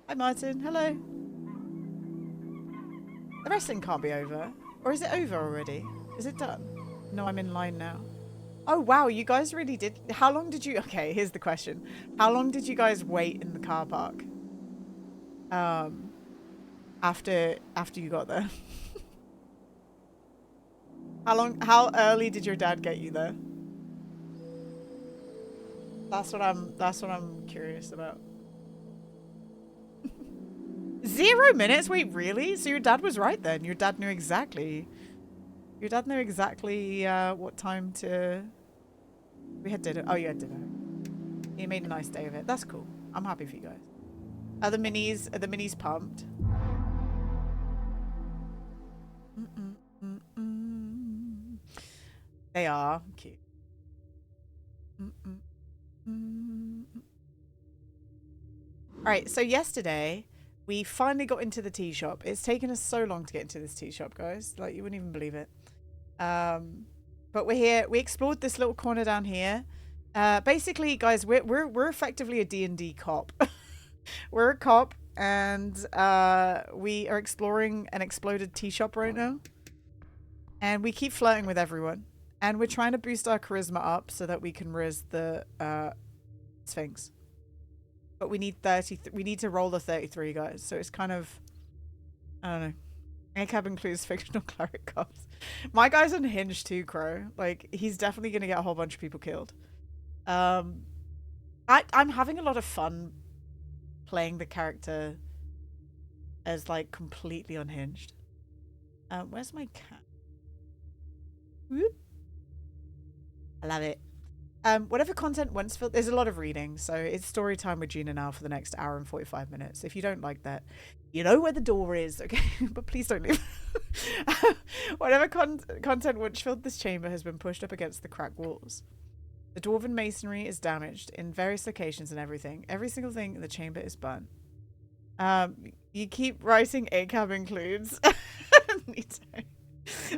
Hi, Martin. Hello. The wrestling can't be over. Or is it over already? Is it done? No, I'm in line now. Oh, wow. You guys really did. How long did you... Okay, here's the question. How long did you guys wait in the car park? After you got there? How early did your dad get you there? That's what I'm curious about. 0 minutes? Wait, really? So your dad was right then. Your dad knew exactly. Your dad knew exactly what time to... We had dinner. Oh, you had dinner. He made a nice day of it. That's cool. I'm happy for you guys. Are the minis pumped? They are. Cute. Alright, so yesterday, we finally got into the tea shop. It's taken us so long to get into this tea shop, guys. Like, you wouldn't even believe it. But we're here. We explored this little corner down here. Basically, guys, we're effectively a D&D cop. We're a cop, and we are exploring an exploded tea shop right now. And we keep flirting with everyone. And we're trying to boost our charisma up so that we can riz the Sphinx. But we need 30. We need to roll the 33, guys. So it's kind of, I don't know. ACAB includes fictional cleric cops. My guy's unhinged too, Crow. Like, he's definitely gonna get a whole bunch of people killed. I'm having a lot of fun playing the character as like completely unhinged. Where's my cat? Whoop. I love it. Whatever content once filled, there's a lot of reading, so it's story time with Gina now for the next hour and 45 minutes. If you don't like that, you know where the door is, okay? But please don't leave. Whatever content once filled this chamber has been pushed up against the cracked walls. The dwarven masonry is damaged in various locations and everything. Every single thing in the chamber is burnt. You keep writing ACAB includes.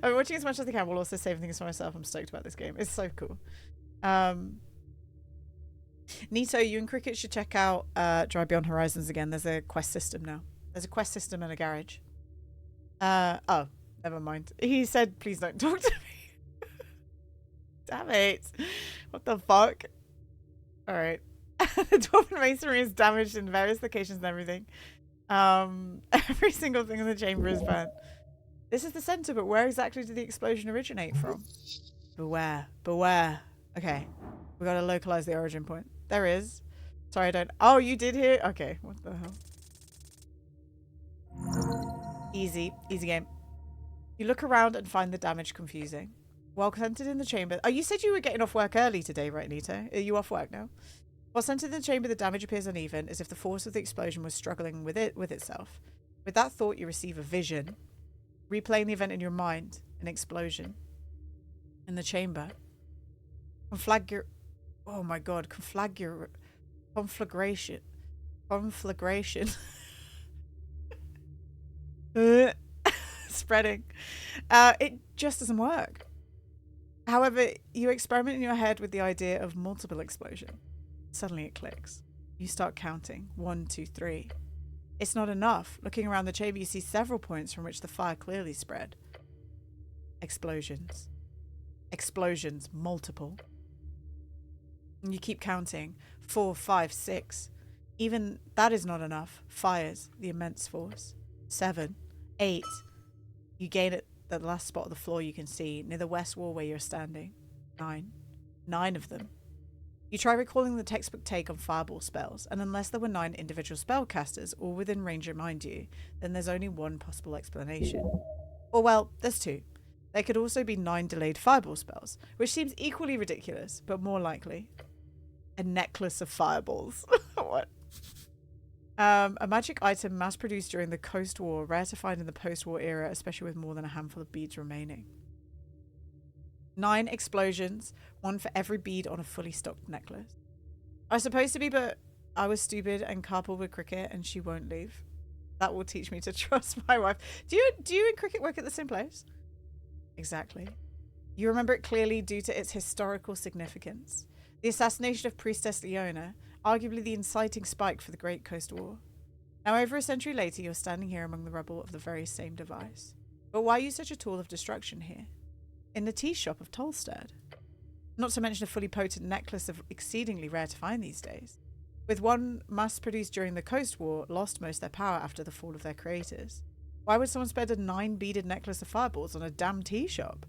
I'm watching as much as I can while also saving things for myself. I'm stoked about this game. It's so cool. Nito, you and Cricket should check out Drive Beyond Horizons again. There's a quest system now. There's a quest system and a garage. Oh, never mind. He said, please don't talk to me. Damn it. What the fuck? Alright. The Dwarven Masonry is damaged in various locations and everything. Every single thing in the chamber is burnt. This is the center, but where exactly did the explosion originate from? Beware. Beware. Okay. We gotta localize the origin point. There is. Sorry, I don't... Oh, you did hear? Okay. What the hell? Easy. Easy game. You look around and find the damage confusing. While centered in the chamber... Oh, you said you were getting off work early today, right, Nito? Are you off work now? While centered in the chamber, the damage appears uneven, as if the force of the explosion was struggling with itself. With that thought, you receive a vision. Replaying the event in your mind. An explosion. In the chamber. Oh my god. Conflagration. Spreading. It just doesn't work. However, you experiment in your head with the idea of multiple explosion. Suddenly it clicks. You start counting. 1, 2, 3. It's not enough. Looking around the chamber, you see several points from which the fire clearly spread. Explosions. Explosions. Multiple. And you keep counting. 4, 5, 6. Even that is not enough. Fires. The immense force. 7, 8. You gain it at the last spot of the floor you can see, near the west wall where you're standing. 9. 9 of them. You try recalling the textbook take on fireball spells, and unless there were 9 individual spellcasters all within range remind you, then there's only one possible explanation. Or well, there's 2. There could also be 9 delayed fireball spells, which seems equally ridiculous, but more likely. A necklace of fireballs. What? A magic item mass-produced during the Coast War, rare to find in the post-war era, especially with more than a handful of beads remaining. 9 explosions, 1 for every bead on a fully stocked necklace. I was supposed to be, but I was stupid and carpool with Cricket, and she won't leave. That will teach me to trust my wife. Do you and Cricket work at the same place? Exactly. You remember it clearly due to its historical significance. The assassination of Priestess Leona, arguably the inciting spike for the Great Coast War. Now, over a century later, you're standing here among the rubble of the very same device. But why use such a tool of destruction here? In the tea shop of Tolstad. Not to mention a fully potent necklace of exceedingly rare to find these days. With one mass-produced during the Coast War, lost most their power after the fall of their creators. Why would someone spend a 9-beaded necklace of fireballs on a damn tea shop?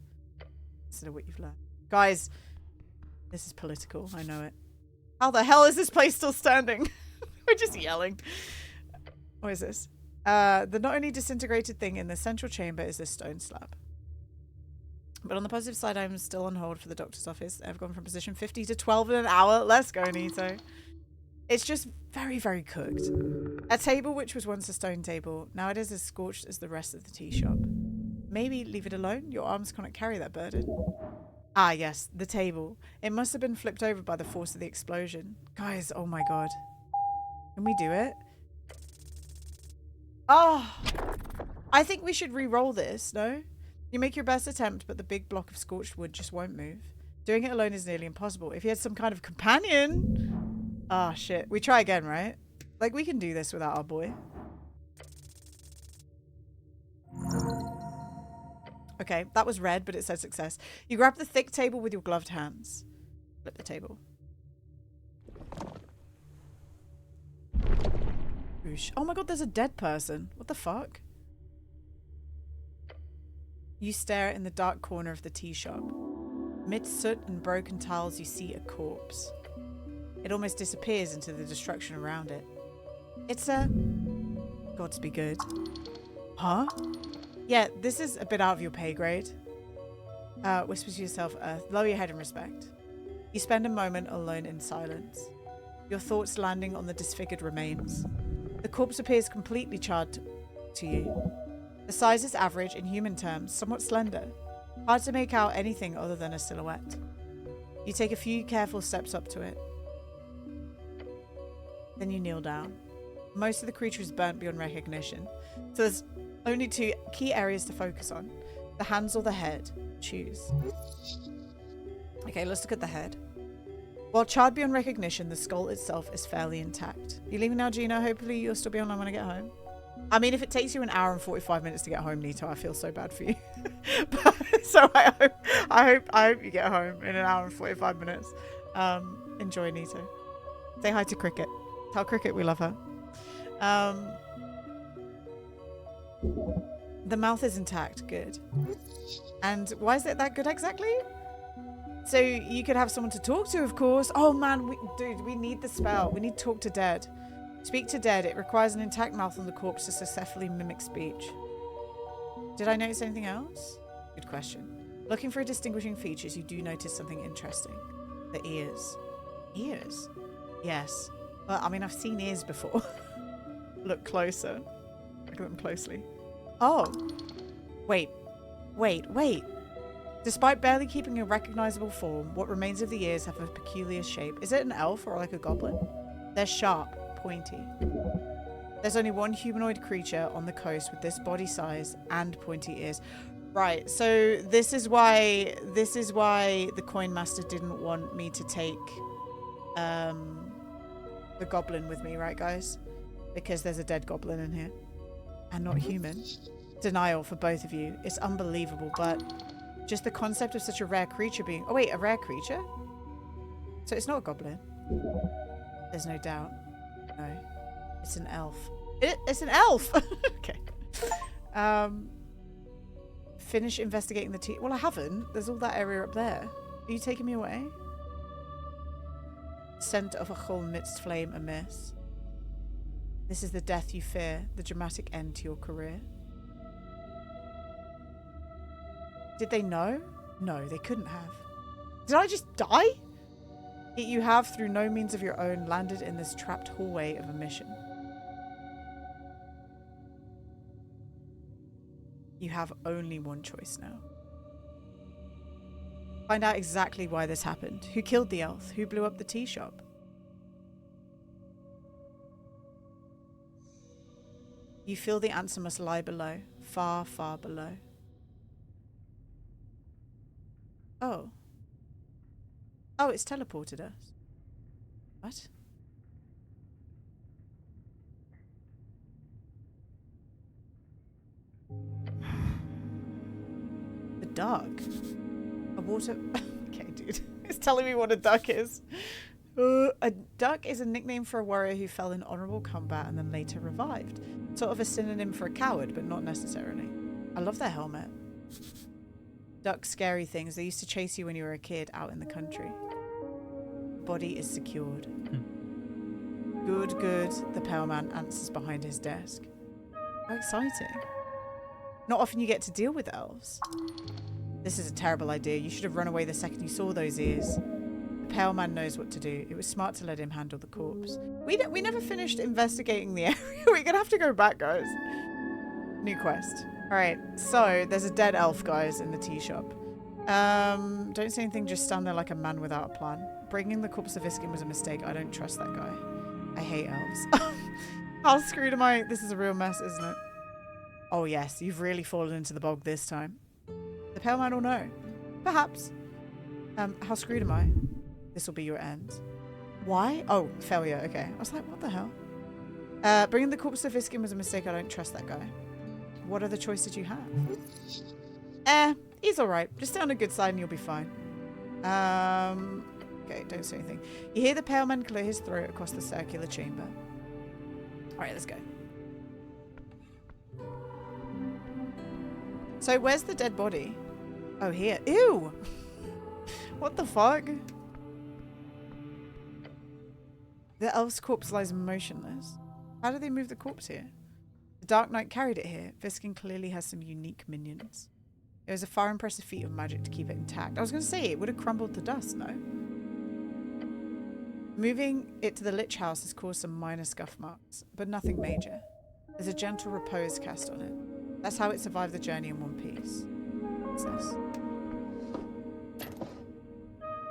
Consider what you've learned. Guys, this is political, I know it. How the hell is this place still standing? We're just yelling. What is this? The not only disintegrated thing in the central chamber is this stone slab. But on the positive side, I'm still on hold for the doctor's office. I've gone from position 50 to 12 in an hour. Let's go, Nito. It's just very, very cooked. A table which was once a stone table, now it is as scorched as the rest of the tea shop. Maybe leave it alone? Your arms cannot carry that burden. Ah, yes, the table. It must have been flipped over by the force of the explosion. Guys, oh my god. Can we do it? Oh, I think we should re-roll this, no? You make your best attempt, but the big block of scorched wood just won't move. Doing it alone is nearly impossible. If you had some kind of companion... Ah, shit. We try again, right? Like, we can do this without our boy. Okay, that was red, but it said success. You grab the thick table with your gloved hands. Flip the table. Oosh. Oh my god, there's a dead person. What the fuck? You stare in the dark corner of the tea shop. Amidst soot and broken tiles, you see a corpse. It almost disappears into the destruction around it. It's a... Gods be good. Huh? Yeah, this is a bit out of your pay grade. Whispers to yourself, Earth. Lower your head in respect. You spend a moment alone in silence. Your thoughts landing on the disfigured remains. The corpse appears completely charred to you. The size is average in human terms, somewhat slender. Hard to make out anything other than a silhouette. You take a few careful steps up to it. Then you kneel down. Most of the creature is burnt beyond recognition. So there's only two key areas to focus on. The hands or the head. Choose. Okay, let's look at the head. While charred beyond recognition, the skull itself is fairly intact. You leaving now, Gina? Hopefully you'll still be online when I get home. I mean, if it takes you an hour and 45 minutes to get home, Nito, I feel so bad for you. So I hope you get home in an hour and 45 minutes. Enjoy, Nito. Say hi to Cricket. Tell Cricket we love her. The mouth is intact. Good. And why is it that good exactly? So you could have someone to talk to, of course. Oh man, dude, we need the spell. We need to talk to dead. Speak to dead. It requires an intact mouth on the corpse to successfully mimic speech. Did I notice anything else? Good question. Looking for distinguishing features, you do notice something interesting. The ears. Ears? Yes. Well, I mean, I've seen ears before. Look closer. Look at them closely. Oh. Wait. Despite barely keeping a recognizable form, what remains of the ears have a peculiar shape. Is it an elf or like a goblin? They're sharp, pointy. There's only one humanoid creature on the coast with this body size and pointy ears. Right, so this is why the coin master didn't want me to take the goblin with me, right guys? Because there's a dead goblin in here. And not human. Denial for both of you. It's unbelievable, but just the concept of such a rare creature being... Oh wait, a rare creature? So it's not a goblin. There's no doubt. No. It's an elf. It's an elf! Okay. Finish investigating the tea... Well, I haven't. There's all that area up there. Are you taking me away? Scent of a hull midst flame amiss. This is the death you fear, the dramatic end to your career. Did they know? No, they couldn't have. Did I just die? Yet you have, through no means of your own, landed in this trapped hallway of a mission. You have only one choice now. Find out exactly why this happened. Who killed the elf? Who blew up the tea shop? You feel the answer must lie below. Far, far below. Oh. Oh, it's teleported us. What? duck. A water... Okay, dude. It's telling me what a duck is. A duck is a nickname for a warrior who fell in honorable combat and then later revived. Sort of a synonym for a coward, but not necessarily. I love their helmet. Ducks, scary things. They used to chase you when you were a kid out in the country. Body is secured. Good, good. The pale man answers behind his desk. How exciting. Not often you get to deal with elves. This is a terrible idea. You should have run away the second you saw those ears. The pale man knows what to do. It was smart to let him handle the corpse. We never finished investigating the area. We're gonna have to go back, guys. New quest. Alright, so there's a dead elf, guys, in the tea shop. Don't say anything, just stand there like a man without a plan. Bringing the corpse of Iskin was a mistake. I don't trust that guy. I hate elves. How screwed am I? This is a real mess, isn't it? Oh yes, you've really fallen into the bog this time. The pale man will know. Perhaps. How screwed am I? This will be your end. Why? Oh, failure. Okay. I was like, what the hell? Bringing the corpse of Iskin was a mistake. I don't trust that guy. What other choice did you have? He's alright. Just stay on the good side and you'll be fine. Okay, don't say anything. You hear the pale man clear his throat across the circular chamber. Alright, let's go. So where's the dead body? Oh, here. Ew! What the fuck? The elf's corpse lies motionless. How did they move the corpse here? The Dark Knight carried it here. Viskin clearly has some unique minions. It was a far impressive feat of magic to keep it intact. I was going to say, it would have crumbled to dust, no? Moving it to the Lich House has caused some minor scuff marks, but nothing major. There's a gentle repose cast on it. That's how it survived the journey in one piece. What's this?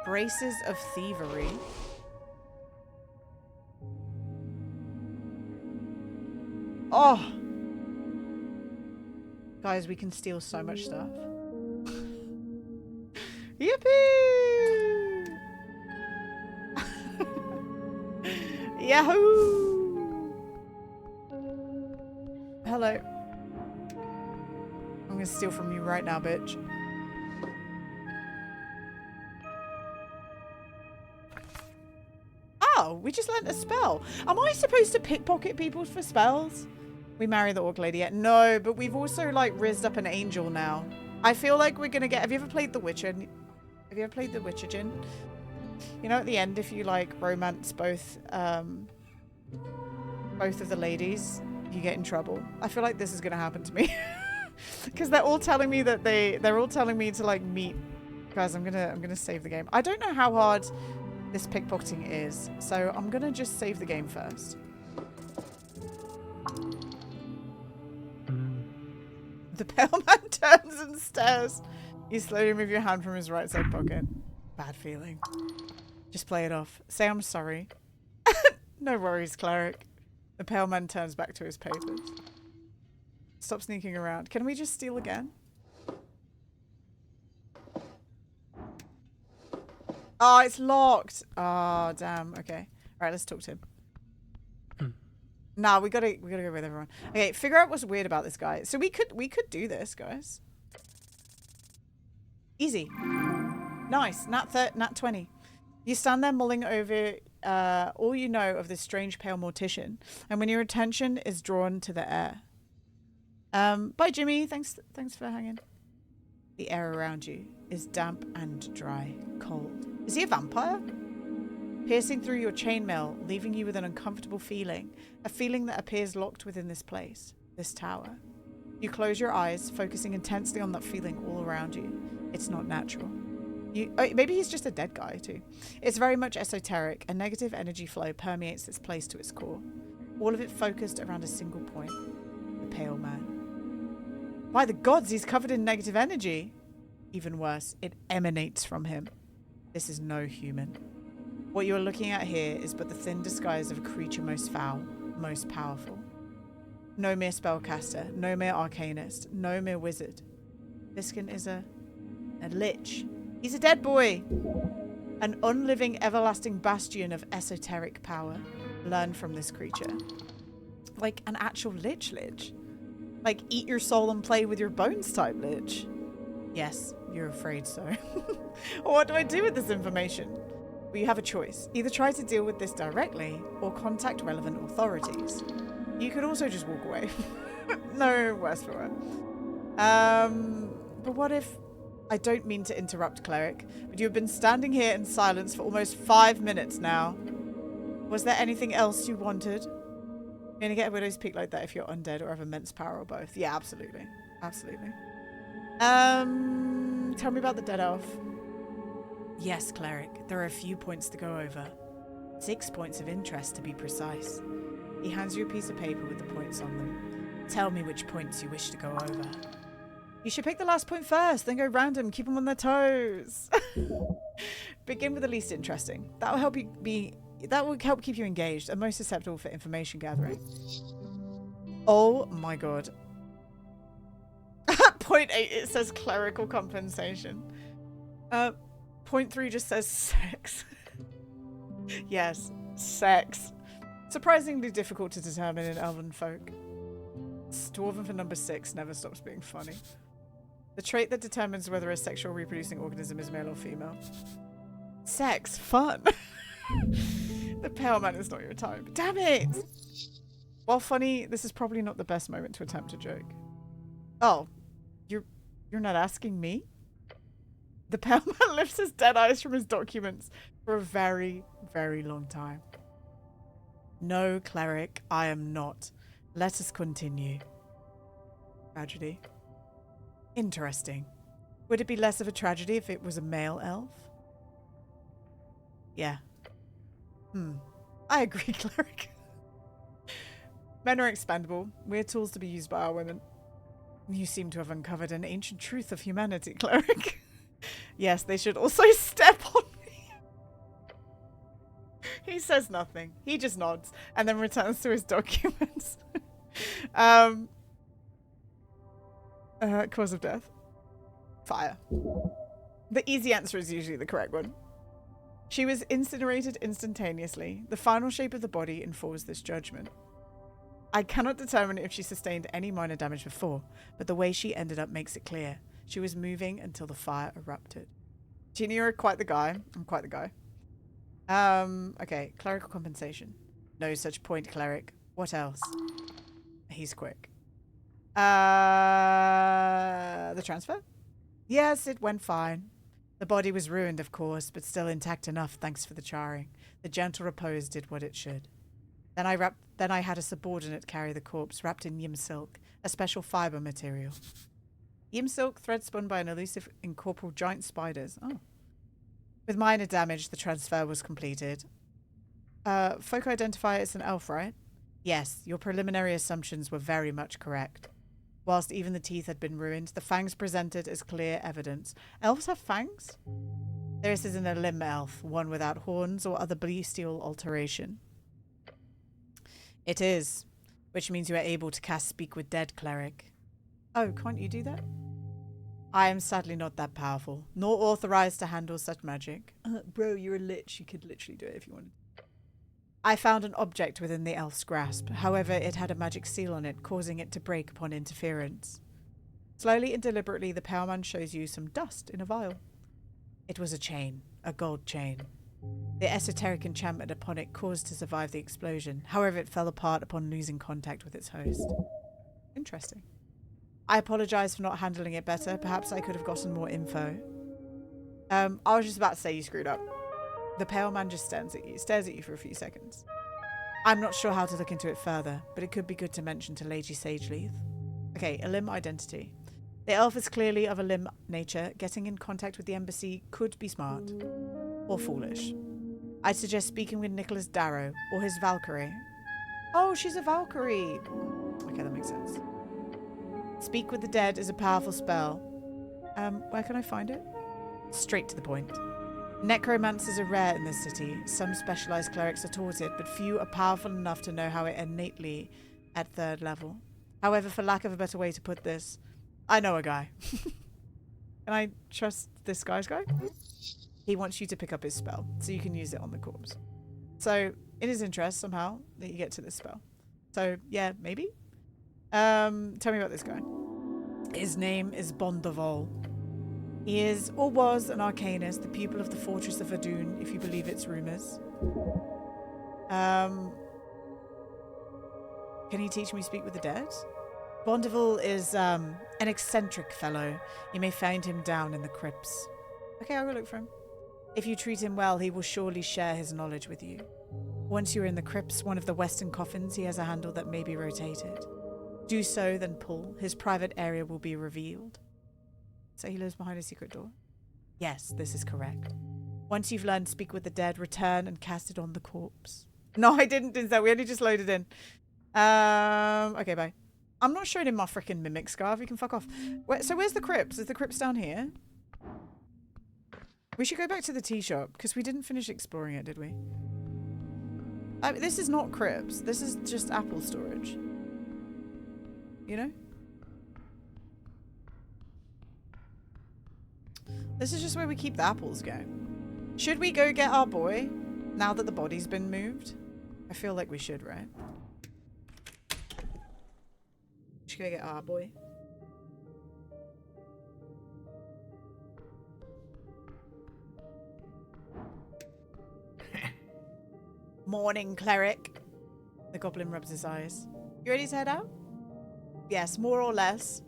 Braces of Thievery. Oh! Guys, we can steal so much stuff. Yippee! Yahoo! Hello. I'm gonna steal from you right now, bitch. Oh, we just learnt a spell. Am I supposed to pickpocket people for spells? We marry the orc lady yet? No, but we've also like rizzed up an angel now. I feel like we're gonna get... Have you ever played The Witcher? Have you ever played The Witcher, Jin? You know, at the end, if you like romance both of the ladies, you get in trouble. I feel like this is gonna happen to me. Because they're all telling me that they're all telling me to like meet. Guys, I'm gonna save the game. I don't know how hard this pickpocketing is, so I'm gonna just save the game first. The pale man turns and stares. You slowly remove your hand from his right side pocket. Bad feeling. Just play it off. Say I'm sorry. No worries, Cleric. The pale man turns back to his papers. Stop sneaking around. Can we just steal again? Oh, it's locked. Oh, damn. Okay. All right, let's talk to him. Nah, we gotta go with everyone. Okay, figure out what's weird about this guy. So we could do this, guys. Easy. Nice. Nat 20. You stand there mulling over all you know of this strange pale mortician, and when your attention is drawn to the air. Bye, Jimmy. Thanks for hanging. The air around you is damp and dry, cold. Is he a vampire? Piercing through your chainmail, leaving you with an uncomfortable feeling. A feeling that appears locked within this place, this tower. You close your eyes, focusing intensely on that feeling all around you. It's not natural. Maybe he's just a dead guy too. It's very much esoteric. A negative energy flow permeates this place to its core. All of it focused around a single point. The pale man. By the gods, he's covered in negative energy. Even worse, it emanates from him. This is no human. What you are looking at here is but the thin disguise of a creature most foul, most powerful. No mere spellcaster, no mere arcanist, no mere wizard. Viskin is a lich. He's a dead boy. An unliving, everlasting bastion of esoteric power. Learn from this creature. Like an actual lich. Like eat your soul and play with your bones type lich. Yes, you're afraid so. What do I do with this information? Well, you have a choice. Either try to deal with this directly or contact relevant authorities. You could also just walk away. No worse for it. But what if... I don't mean to interrupt, Cleric, but you've been standing here in silence for almost 5 minutes now. Was there anything else you wanted? You're gonna get a widow's peak like that if you're undead or have immense power or both. Yeah, absolutely. Absolutely. Tell me about the dead elf. Yes, Cleric. There are a few points to go over. 6 points of interest to be precise. He hands you a piece of paper with the points on them. Tell me which points you wish to go over. You should pick the last point first, then go random. Keep them on their toes. Begin with the least interesting. That will help keep you engaged and most susceptible for information gathering. Oh my god. Point 8, it says clerical compensation. Point 3 just says sex. Yes, sex. Surprisingly difficult to determine in elven folk. Dwarven for number 6 never stops being funny. The trait that determines whether a sexual reproducing organism is male or female. Sex. Fun. The pale man is not your type. Damn it! While funny, this is probably not the best moment to attempt a joke. Oh. You're not asking me? The pale man lifts his dead eyes from his documents for a very, very long time. No, Cleric, I am not. Let us continue. Tragedy. Interesting. Would it be less of a tragedy if it was a male elf? Yeah. I agree, Cleric. Men are expendable. We're tools to be used by our women. You seem to have uncovered an ancient truth of humanity, Cleric. Yes, they should also step on me. He says nothing. He just nods and then returns to his documents. Cause of death. Fire. The easy answer is usually the correct one. She was incinerated instantaneously. The final shape of the body informs this judgment. I cannot determine if she sustained any minor damage before, but the way she ended up makes it clear. She was moving until the fire erupted. Genie, you're quite the guy. I'm quite the guy. Okay. Clerical compensation. No such point, Cleric. What else? He's quick. The transfer? Yes, it went fine. The body was ruined, of course, but still intact enough thanks for the charring. The gentle repose did what it should. Then I had a subordinate carry the corpse wrapped in yim silk, a special fiber material. Yim silk, thread spun by an elusive incorporeal giant spiders. Oh. With minor damage, the transfer was completed. Folk identify it as an elf, right? Yes, your preliminary assumptions were very much correct. Whilst even the teeth had been ruined, the fangs presented as clear evidence. Elves have fangs? This isn't a limb elf, one without horns or other bestial alteration. It is, which means you are able to cast Speak with Dead, Cleric. Oh, can't you do that? I am sadly not that powerful, nor authorized to handle such magic. Bro, you're a lich. You could literally do it if you wanted. I found an object within the elf's grasp. However, it had a magic seal on it, causing it to break upon interference. Slowly and deliberately, the pale man shows you some dust in a vial. It was a chain, a gold chain. The esoteric enchantment upon it caused to survive the explosion. However, it fell apart upon losing contact with its host. Interesting. I apologize for not handling it better. Perhaps I could have gotten more info. I was just about to say you screwed up. The pale man just stares at you for a few seconds. I'm not sure how to look into it further, but it could be good to mention to Lady Sageleith. Okay, a limb identity. The elf is clearly of a limb nature. Getting in contact with the embassy could be smart. Or foolish. I'd suggest speaking with Nicholas Darrow or his Valkyrie. Oh, she's a Valkyrie. Okay, that makes sense. Speak with the Dead is a powerful spell. Where can I find it? Straight to the point. Necromancers are rare in this city. Some specialized clerics are taught it, but few are powerful enough to know how it innately at 3rd level. However, for lack of a better way to put this, I know a guy. Can I trust this guy's guy? He wants you to pick up his spell, so you can use it on the corpse. So, in his interest, somehow, that you get to this spell. So, yeah, maybe? Tell me about this guy. His name is Bondavol. He is, or was, an arcanist, the pupil of the Fortress of Adun, if you believe its rumors. Can he teach me to speak with the dead? Bondeville is an eccentric fellow. You may find him down in the crypts. Okay, I'll go look for him. If you treat him well, he will surely share his knowledge with you. Once you're in the crypts, one of the western coffins, he has a handle that may be rotated. Do so, then pull. His private area will be revealed. So he lives behind a secret door? Yes, this is correct. Once you've learned to speak with the dead, return and cast it on the corpse. No, I didn't do that. We only just loaded in. Okay, bye. I'm not showing him my freaking mimic scarf. You can fuck off. So where's the crypts? Is the crypts down here? We should go back to the tea shop because we didn't finish exploring it, did we? This is not crypts. This is just apple storage. You know? This is just where we keep the apples going. Should we go get our boy now that the body's been moved? I feel like we should, right? Should go get our boy. Morning, Cleric. The goblin rubs his eyes. You ready to head out? Yes, more or less.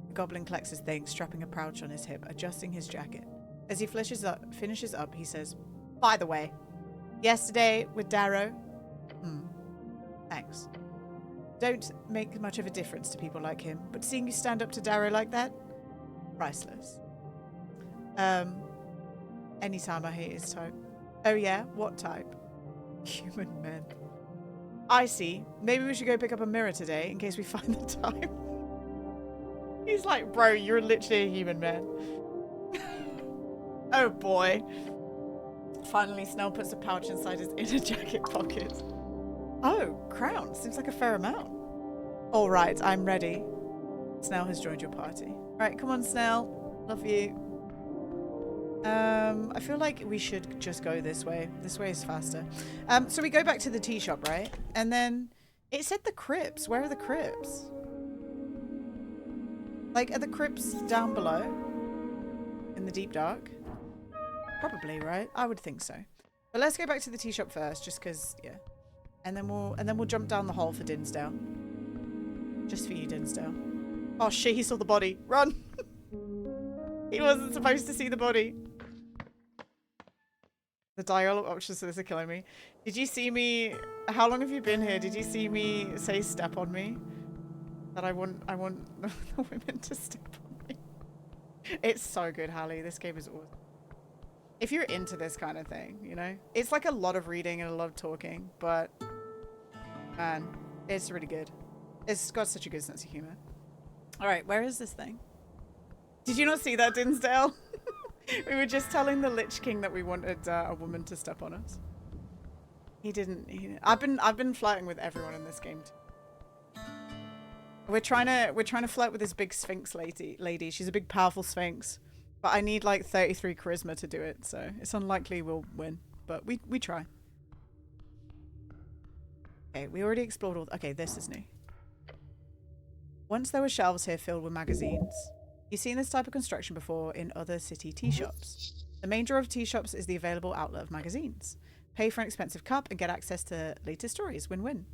The goblin collects his things, strapping a pouch on his hip, adjusting his jacket. As he finishes up, he says, by the way, yesterday with Darrow. Thanks. Don't make much of a difference to people like him, but seeing you stand up to Darrow like that, priceless. Anytime I hate his type. Oh yeah? What type? Human men. I see. Maybe we should go pick up a mirror today in case we find the time. He's like, bro, you're literally a human man. Oh boy. Finally, Snell puts a pouch inside his inner jacket pocket. Oh, crown. Seems like a fair amount. All right, I'm ready. Snell has joined your party. All right, come on, Snell. Love you. I feel like we should just go this way. This way is faster. So we go back to the tea shop, right? And then it said the crypts. Where are the crypts? Like, are the crypts down below? In the deep dark? Probably, right? I would think so. But let's go back to the tea shop first, just because, yeah. And then we'll jump down the hole for Dinsdale. Just for you, Dinsdale. Oh shit, he saw the body. Run! He wasn't supposed to see the body. The dialogue options for this are killing me. Did you see me? How long have you been here? Did you see me say step on me? That I want the women to step on me. It's so good, Hallie. This game is awesome. If you're into this kind of thing, you know? It's like a lot of reading and a lot of talking, but man, it's really good. It's got such a good sense of humor. Alright, where is this thing? Did you not see that, Dinsdale? We were just telling the Lich King that we wanted a woman to step on us. He didn't. I've been flirting with everyone in this game too. We're trying to flirt with this big Sphinx lady. She's a big, powerful Sphinx, but I need like 33 charisma to do it, so it's unlikely we'll win. But we try. Okay, we already explored all. Okay, this is new. Once there were shelves here filled with magazines. You've seen this type of construction before in other city tea shops. The main draw of tea shops is the available outlet of magazines. Pay for an expensive cup and get access to latest stories. Win-win.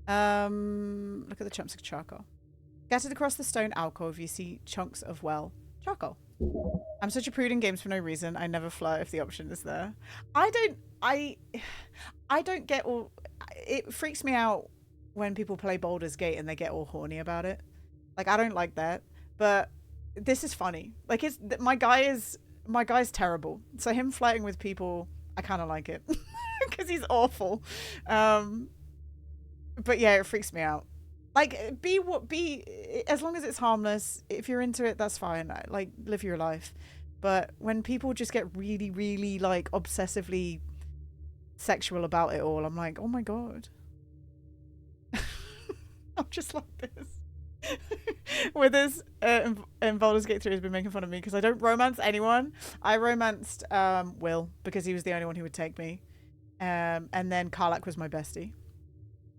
Look at the chunks of charcoal. Scattered across the stone alcove, you see chunks of, well, charcoal. I'm such a prude in games for no reason. I never flirt if the option is there. I don't get all... It freaks me out when people play Baldur's Gate and they get all horny about it. Like, I don't like that. But... this is funny. Like, my guy's terrible. So him flirting with people, I kind of like it because he's awful. But yeah, it freaks me out. Like, be as long as it's harmless. If you're into it, that's fine. Like, live your life. But when people just get really, really like obsessively sexual about it all, I'm like, oh my god. I'm just like this. With this in Baldur's Gate 3 has been making fun of me because I don't romance anyone. I romanced Will because he was the only one who would take me, and then Karlak was my bestie,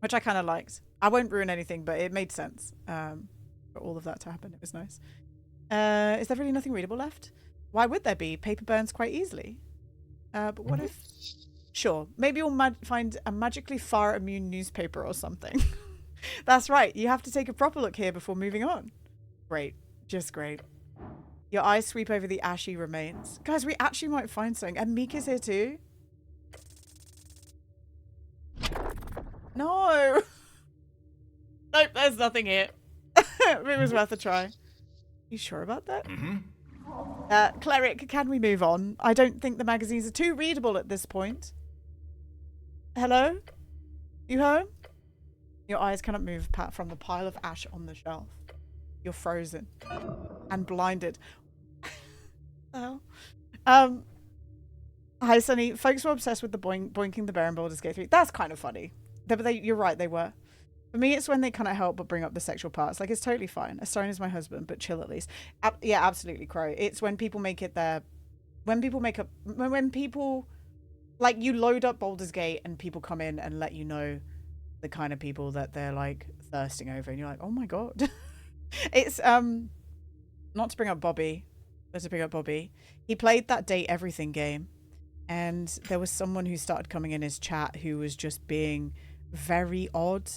which I kind of liked. I won't ruin anything, but it made sense for all of that to happen. It was nice. Is there really nothing readable left? Why would there be? Paper burns quite easily. But what if... Sure, maybe you'll find a magically fire immune newspaper or something. That's right, you have to take a proper look here before moving on. Great, just great. Your eyes sweep over the ashy remains. Guys, we actually might find something. And Meek is here too. No! Nope, there's nothing here. It was worth a try. You sure about that? Mm-hmm. Cleric, can we move on? I don't think the magazines are too readable at this point. Hello? You home? Your eyes cannot move from the pile of ash on the shelf. You're frozen. And blinded. Oh. Hi, Sunny. Folks were obsessed with the boinking the bear in Baldur's Gate 3. That's kind of funny. You're right, they were. For me, it's when they kind of help but bring up the sexual parts. Like, it's totally fine. Astone is my husband, but chill at least. Yeah, absolutely, Crow. It's when people make it their... When people... Like, you load up Baldur's Gate and people come in and let you know the kind of people that they're, like, thirsting over. And you're like, oh my god. It's, not to bring up Bobby, but to bring up Bobby. He played that Date Everything game. And there was someone who started coming in his chat who was just being very odd.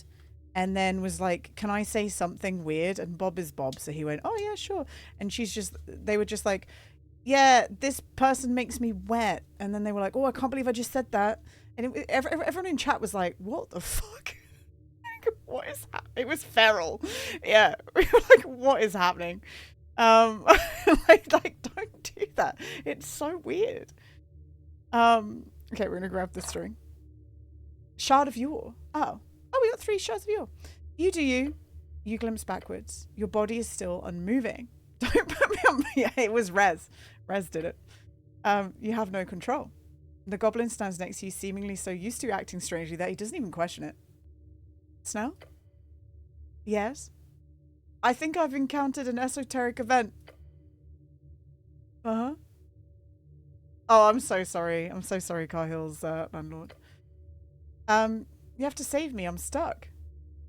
And then was like, can I say something weird? And Bob is Bob. So he went, oh yeah, sure. And they were just like, yeah, this person makes me wet. And then they were like, oh, I can't believe I just said that. And everyone in chat was like, what the fuck? What is happening? It was feral. Yeah. We were like, what is happening? Like, don't do that. It's so weird. Okay, we're gonna grab the string. Shard of yore. Oh, we got 3 shards of yore. You do you. You glimpse backwards. Your body is still unmoving. Don't put me on. Yeah, it was Rez. Rez did it. You have no control. The goblin stands next to you, seemingly so used to acting strangely that he doesn't even question it. Snell? Yes? I think I've encountered an esoteric event. Uh-huh. Oh, I'm so sorry. I'm so sorry, Carhill's landlord. You have to save me. I'm stuck.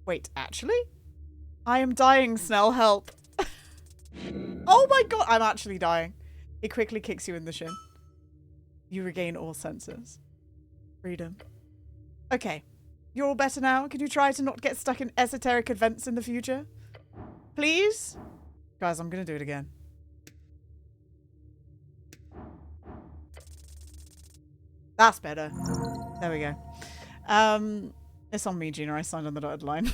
Wait, actually? I am dying, Snell. Help. Oh my god, I'm actually dying. He quickly kicks you in the shin. You regain all senses. Freedom. Okay. You're all better now? Can you try to not get stuck in esoteric events in the future? Please? Guys, I'm gonna do it again. That's better. There we go. It's on me, Gina. I signed on the dotted line.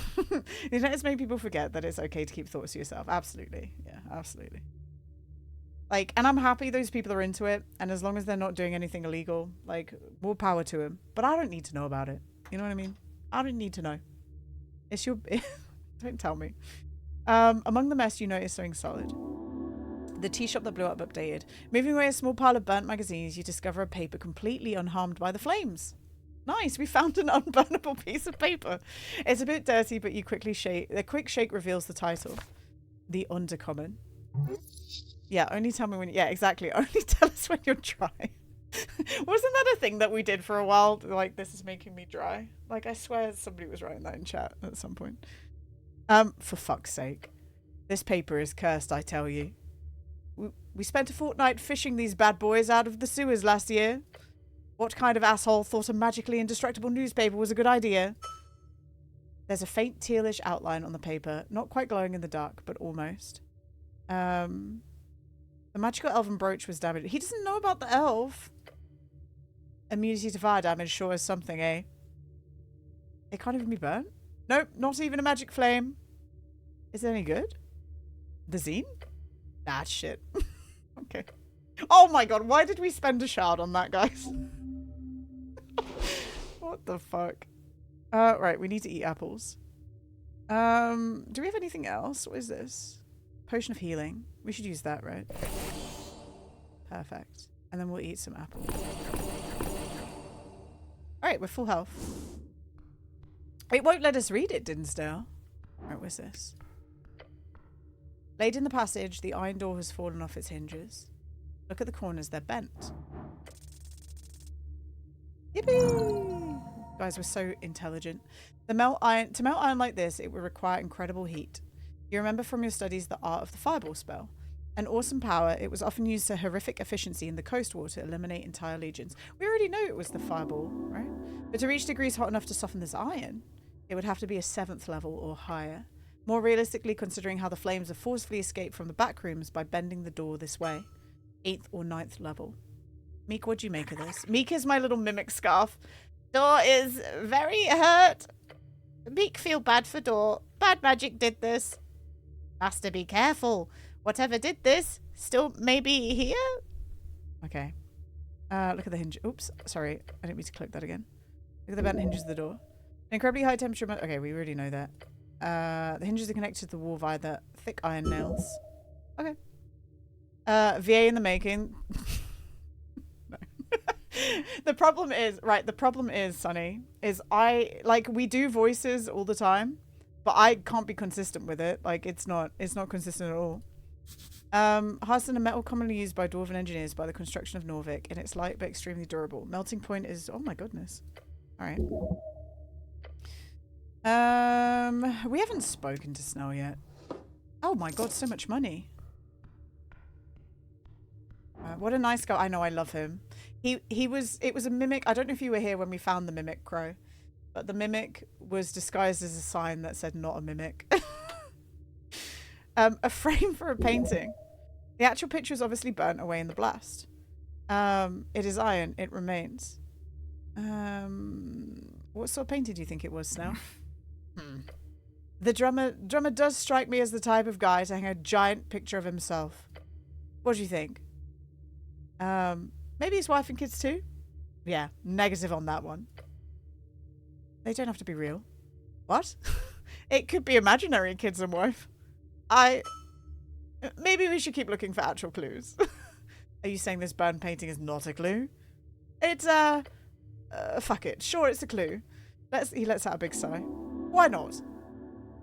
It's made people forget that it's okay to keep thoughts to yourself. Absolutely. Yeah, absolutely. Like, and I'm happy those people are into it. And as long as they're not doing anything illegal, like, more power to them. But I don't need to know about it. You know what I mean? I don't need to know. It's your... Don't tell me. Among the mess, you notice something solid. The tea shop that blew up updated. Moving away a small pile of burnt magazines, you discover a paper completely unharmed by the flames. Nice, we found an unburnable piece of paper. It's a bit dirty, but you quickly shake. A quick shake reveals the title. The Undercommon. Yeah, only tell me when... Yeah, exactly. Only tell us when you're dry. Wasn't that a thing that we did for a while? Like, this is making me dry. Like, I swear somebody was writing that in chat at some point. For fuck's sake. This paper is cursed, I tell you. We spent a fortnight fishing these bad boys out of the sewers last year. What kind of asshole thought a magically indestructible newspaper was a good idea? There's a faint tealish outline on the paper, not quite glowing in the dark, but almost. The magical elven brooch was damaged. He doesn't know about the elf. Immunity to fire damage sure is something, eh? It can't even be burnt? Nope, not even a magic flame. Is it any good? The zine? Ah, shit. Okay. Oh my god, why did we spend a shard on that, guys? What the fuck? Right, we need to eat apples. Do we have anything else? What is this? Potion of healing. We should use that, right? Perfect. And then we'll eat some apples. Alright, we're full health. It won't let us read it, Dinsdale. Alright, what's this? Laid in the passage, the iron door has fallen off its hinges. Look at the corners, they're bent. Yippee! Guys, we're so intelligent. To melt iron like this, it would require incredible heat. You remember from your studies the art of the fireball spell. An awesome power, it was often used to horrific efficiency in the coast war to eliminate entire legions. We already know it was the fireball, right? But to reach degrees hot enough to soften this iron, it would have to be a 7th level or higher. More realistically, considering how the flames have forcefully escaped from the back rooms by bending the door this way. 8th or 9th level. Meek, what do you make of this? Meek is my little mimic scarf. Door is very hurt. Meek, feel bad for Door. Bad magic did this. Master, be careful. Whatever did this still may be here. Okay. Look at the hinge. Oops. Sorry. I didn't mean to click that again. Look at the bent hinges of the door. An incredibly high temperature. Okay, we already know that. The hinges are connected to the wall via the thick iron nails. Okay. VA in the making. No. The problem is, Sonny, is we do voices all the time, but I can't be consistent with it. Like, it's not consistent at all. Hardened and metal commonly used by dwarven engineers by the construction of Norvik, and it's light but extremely durable. Melting point is, oh my goodness. Alright. We haven't spoken to Snell yet. Oh my god, so much money. What a nice guy. I know, I love him. It was a mimic. I don't know if you were here when we found the mimic, Crow, but the mimic was disguised as a sign that said not a mimic. A frame for a painting. The actual picture is obviously burnt away in the blast. It is iron. It remains. What sort of painting do you think it was, Snell? The drummer does strike me as the type of guy to hang a giant picture of himself. What do you think? Maybe his wife and kids too? Yeah, negative on that one. They don't have to be real. What? It could be imaginary kids and wife. Maybe we should keep looking for actual clues. Are you saying this burned painting is not a clue? It's, fuck it. Sure, it's a clue. He lets out a big sigh. Why not?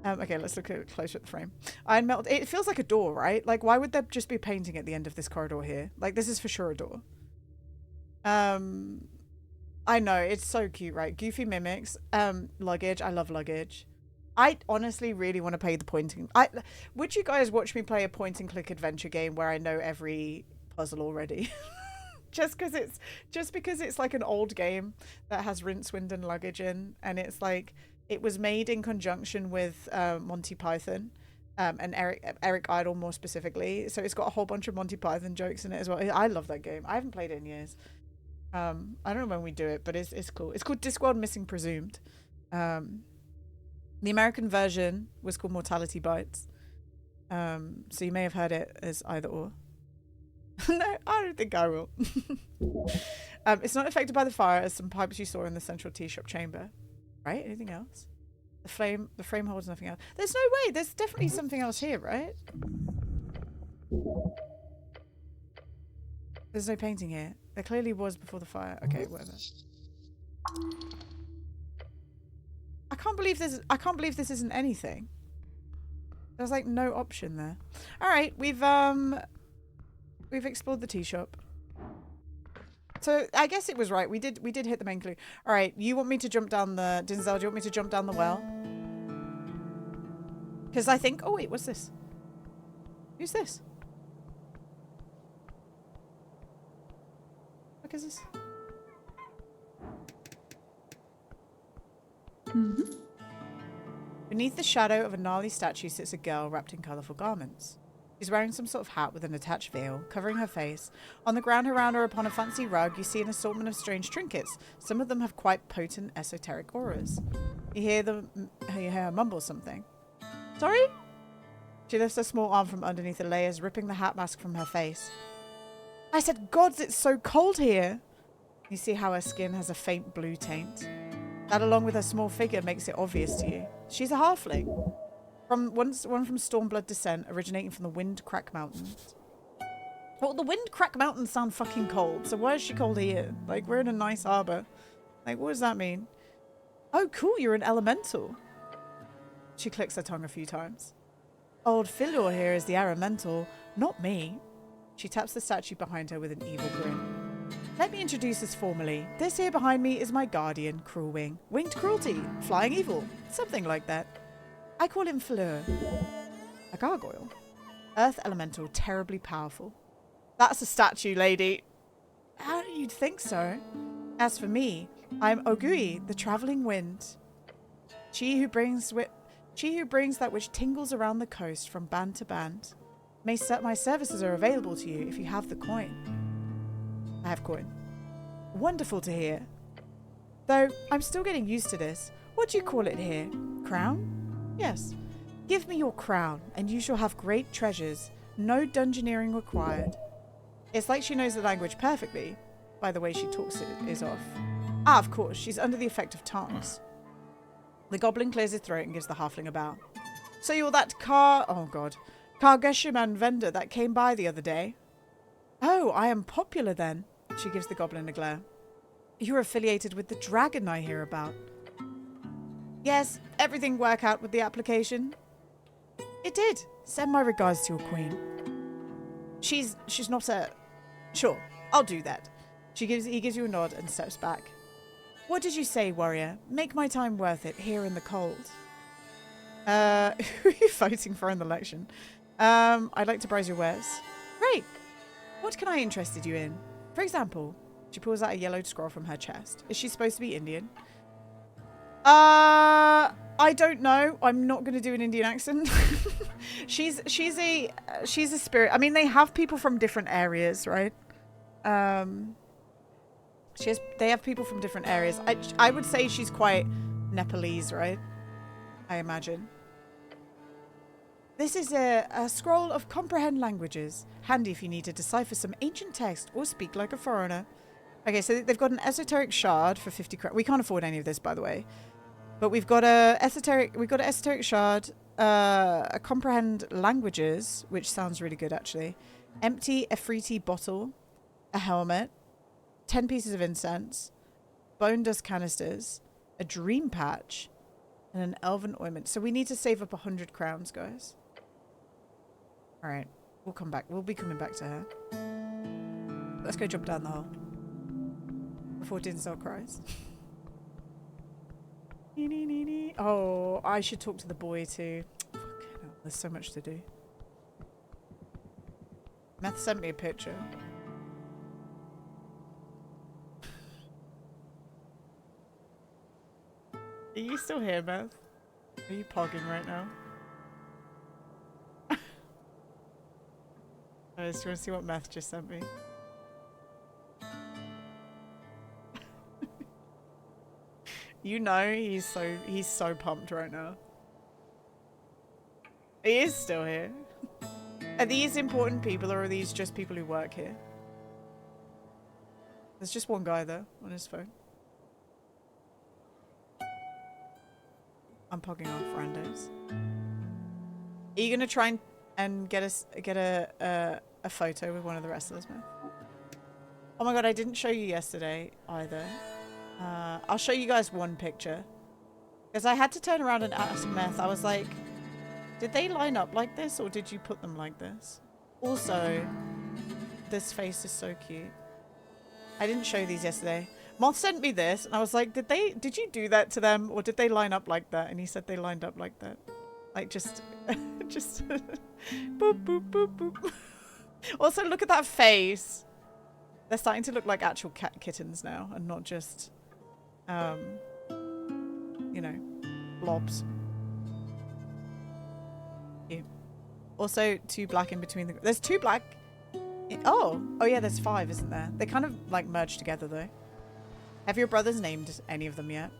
Okay, let's look closer at the frame. Iron melt. It feels like a door, right? Like, why would there just be painting at the end of this corridor here? Like, this is for sure a door. I know, it's so cute, right? Goofy mimics. Luggage. I love luggage. I honestly really want to play the pointing. Would you guys watch me play a point and click adventure game where I know every puzzle already? just because it's like an old game that has Rincewind and luggage in, and it's like it was made in conjunction with Monty Python, and Eric Idle more specifically. So it's got a whole bunch of Monty Python jokes in it as well. I love that game. I haven't played it in years. I don't know when we do it, but it's cool. It's called Discworld Missing Presumed. The American version was called Mortality Bites. So you may have heard it as either or. No, I don't think I will. It's not affected by the fire as some pipes you saw in the central tea shop chamber. Right? Anything else? The frame holds nothing else. There's no way. There's definitely something else here, right? There's no painting here. There clearly was before the fire. Okay, whatever. I can't believe this isn't anything. There's like no option there. All right, we've explored the tea shop. So I guess it was right. We did hit the main clue. All right, you want me to jump down the Denzel? Do you want me to jump down the well? Because I think. Oh wait, what's this? Who's this? What is this? Beneath the shadow of a gnarly statue sits a girl wrapped in colourful garments. She's wearing some sort of hat with an attached veil, covering her face. On the ground around her upon a fancy rug, you see an assortment of strange trinkets. Some of them have quite potent esoteric auras. You hear her mumble something. Sorry? She lifts her small arm from underneath the layers, ripping the hat mask from her face. I said, gods, it's so cold here. You see how her skin has a faint blue taint. That, along with her small figure, makes it obvious to you. She's a halfling. One from Stormblood descent, originating from the Windcrack Mountains. Well, the Windcrack Mountains sound fucking cold, so why is she cold here? Like, we're in a nice harbour. Like, what does that mean? Oh, cool, you're an elemental. She clicks her tongue a few times. Old Philor here is the elemental, not me. She taps the statue behind her with an evil grin. Let me introduce us formally. This here behind me is my guardian, Cruelwing. Winged cruelty, flying evil, something like that. I call him Fleur. A gargoyle. Earth elemental, terribly powerful. That's a statue, lady. How do you think so? As for me, I'm Ogui, the traveling wind. She who brings that which tingles around the coast from band to band. My services are available to you if you have the coin. I have coin. Wonderful to hear. Though I'm still getting used to this. What do you call it here? Crown? Yes. Give me your crown, and you shall have great treasures. No dungeoneering required. It's like she knows the language perfectly. By the way she talks it is off. Ah, of course, she's under the effect of tongues. The goblin clears his throat and gives the halfling a bow. So you're that Kargeshiman vendor that came by the other day? Oh, I am popular then. She gives the goblin a glare. You're affiliated with the dragon I hear about. Yes, everything work out with the application? It did. Send my regards to your queen. She's not a... Sure, I'll do that. He gives you a nod and steps back. What did you say, warrior? Make my time worth it here in the cold. Who are you fighting for in the election? I'd like to browse your wares. Great. What can I interested you in? For example, she pulls out a yellowed scroll from her chest. Is she supposed to be Indian? I don't know. I'm not going to do an Indian accent. she's a spirit. I mean, they have people from different areas, right? They have people from different areas. I would say she's quite Nepalese, right? I imagine. This is a scroll of comprehend languages. Handy if you need to decipher some ancient text or speak like a foreigner. Okay, so they've got an esoteric shard for 50 crowns. We can't afford any of this, by the way. But we've got an esoteric shard, a comprehend languages, which sounds really good actually. Empty Efreeti bottle, a helmet, 10 pieces of incense, bone dust canisters, a dream patch, and an elven ointment. So we need to save up 100 crowns, guys. All right, we'll come back. We'll be coming back to her. Let's go jump down the hole before Dinsdale cries. Oh, I should talk to the boy too. Fucking hell, there's so much to do. Meth sent me a picture. Are you still here, Meth? Are you pogging right now? I just want to see what Meth just sent me. You know he's so pumped right now. He is still here. Are these important people or are these just people who work here? There's just one guy there on his phone. I'm pogging off randos. Are you gonna try and get a photo with one of the wrestlers, man? Oh my god, I didn't show you yesterday either. I'll show you guys one picture. Because I had to turn around and ask Meth. I was like, did they line up like this or did you put them like this? Also, this face is so cute. I didn't show these yesterday. Moth sent me this and I was like, did you do that to them or did they line up like that? And he said they lined up like that. Like just boop, boop, boop, boop. Also, look at that face. They're starting to look like actual cat kittens now and not just, you know, blobs. Cute. Also, 2 black in between the... There's 2 black... Oh yeah, there's 5, isn't there? They kind of, like, merged together, though. Have your brothers named any of them yet?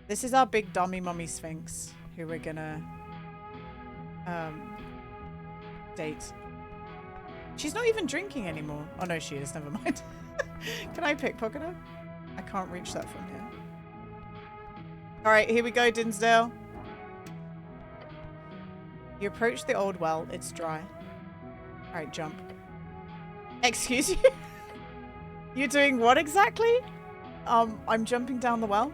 This is our big dummy mummy sphinx, who we're gonna date. She's not even drinking anymore. Oh no, she is. Never mind. Can I pickpocket her? I can't reach that from here. All right, here we go, Dinsdale. You approach the old well. It's dry. All right, jump. Excuse you? You're doing what exactly? I'm jumping down the well.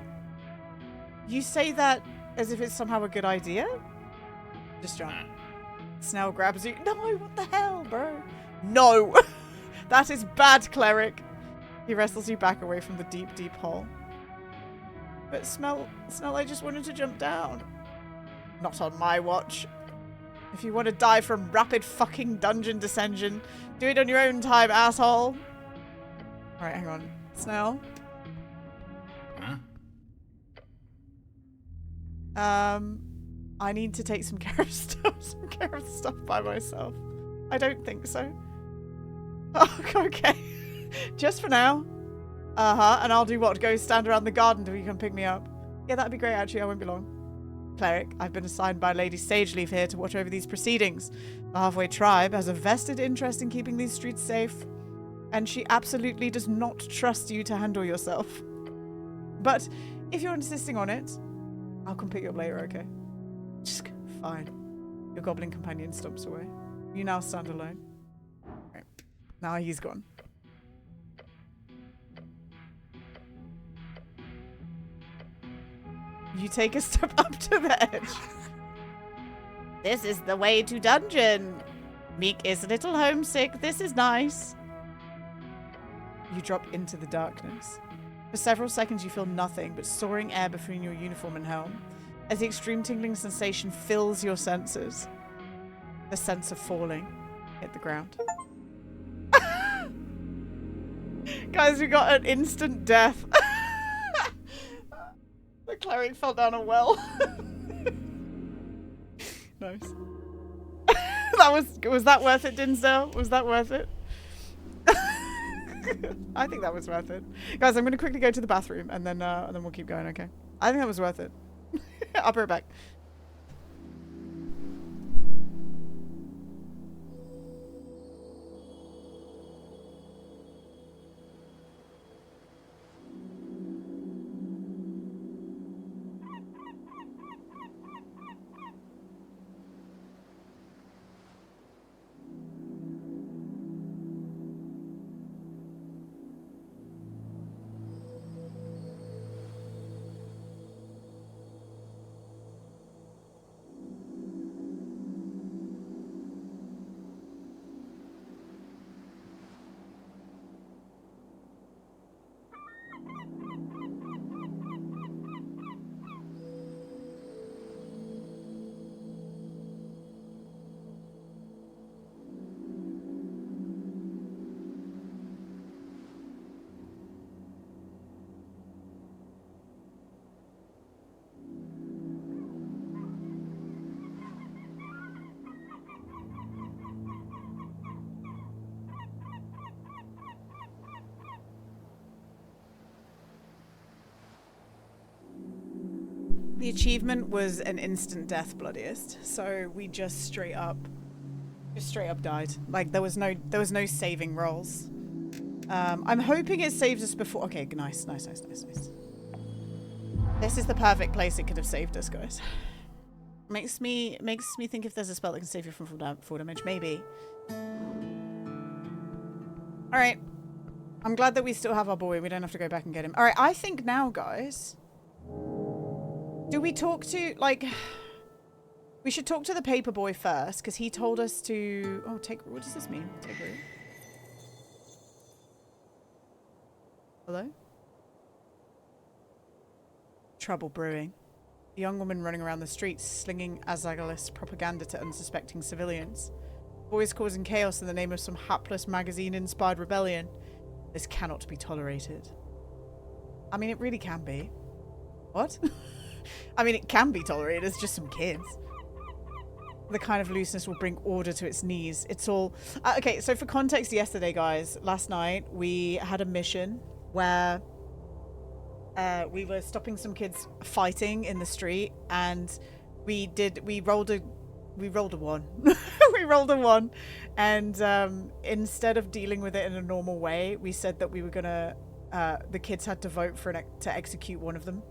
You say that as if it's somehow a good idea? Just jump. Snell grabs you. No, what the hell, bro? No! That is bad, Cleric. He wrestles you back away from the deep, deep hole. But Smell, I just wanted to jump down. Not on my watch. If you want to die from rapid fucking dungeon descension, do it on your own time, asshole. Alright, hang on. Snell? Huh? I need to take some care of stuff by myself. I don't think so. Oh, okay. Just for now. Uh-huh, and I'll do what? Go stand around the garden till you come pick me up? Yeah, that'd be great, actually. I won't be long. Cleric, I've been assigned by Lady Sageleaf here to watch over these proceedings. The Halfway Tribe has a vested interest in keeping these streets safe, and she absolutely does not trust you to handle yourself. But if you're insisting on it, I'll come pick you up later, okay? Just fine. Your goblin companion stomps away. You now stand alone. Right. Now he's gone. You take a step up to the edge. This is the way to dungeon. Meek is a little homesick. This is nice. You drop into the darkness. For several seconds you feel nothing but soaring air between your uniform and helm. As the extreme tingling sensation fills your senses. The sense of falling hit the ground. Guys, we got an instant death. The cleric fell down a well. Nice. Was that worth it, Dinsdale? Was that worth it? I think that was worth it. Guys, I'm gonna quickly go to the bathroom and then we'll keep going, okay? I think that was worth it. I'll be right back. The achievement was an instant death bloodiest, so we just straight up died. Like there was no saving rolls. I'm hoping it saved us before. Okay, nice. This is the perfect place it could have saved us, guys. Makes me think if there's a spell that can save you from full damage, maybe. All right, I'm glad that we still have our boy. We don't have to go back and get him. All right, I think now, guys. Do we talk to, like, we should talk to the paper boy first, because he told us to, oh, what does this mean? Take root. Hello? Trouble brewing. A young woman running around the streets, slinging Azagalist propaganda to unsuspecting civilians. Boys causing chaos in the name of some hapless magazine-inspired rebellion. This cannot be tolerated. I mean, it really can be. What? I mean, it can be tolerated. It's just some kids. The kind of looseness will bring order to its knees. It's all... okay, so for context, yesterday, guys, last night, we had a mission where we were stopping some kids fighting in the street, and we rolled a 1. We rolled a 1, and instead of dealing with it in a normal way, we said that we were gonna... the kids had to vote for to execute one of them.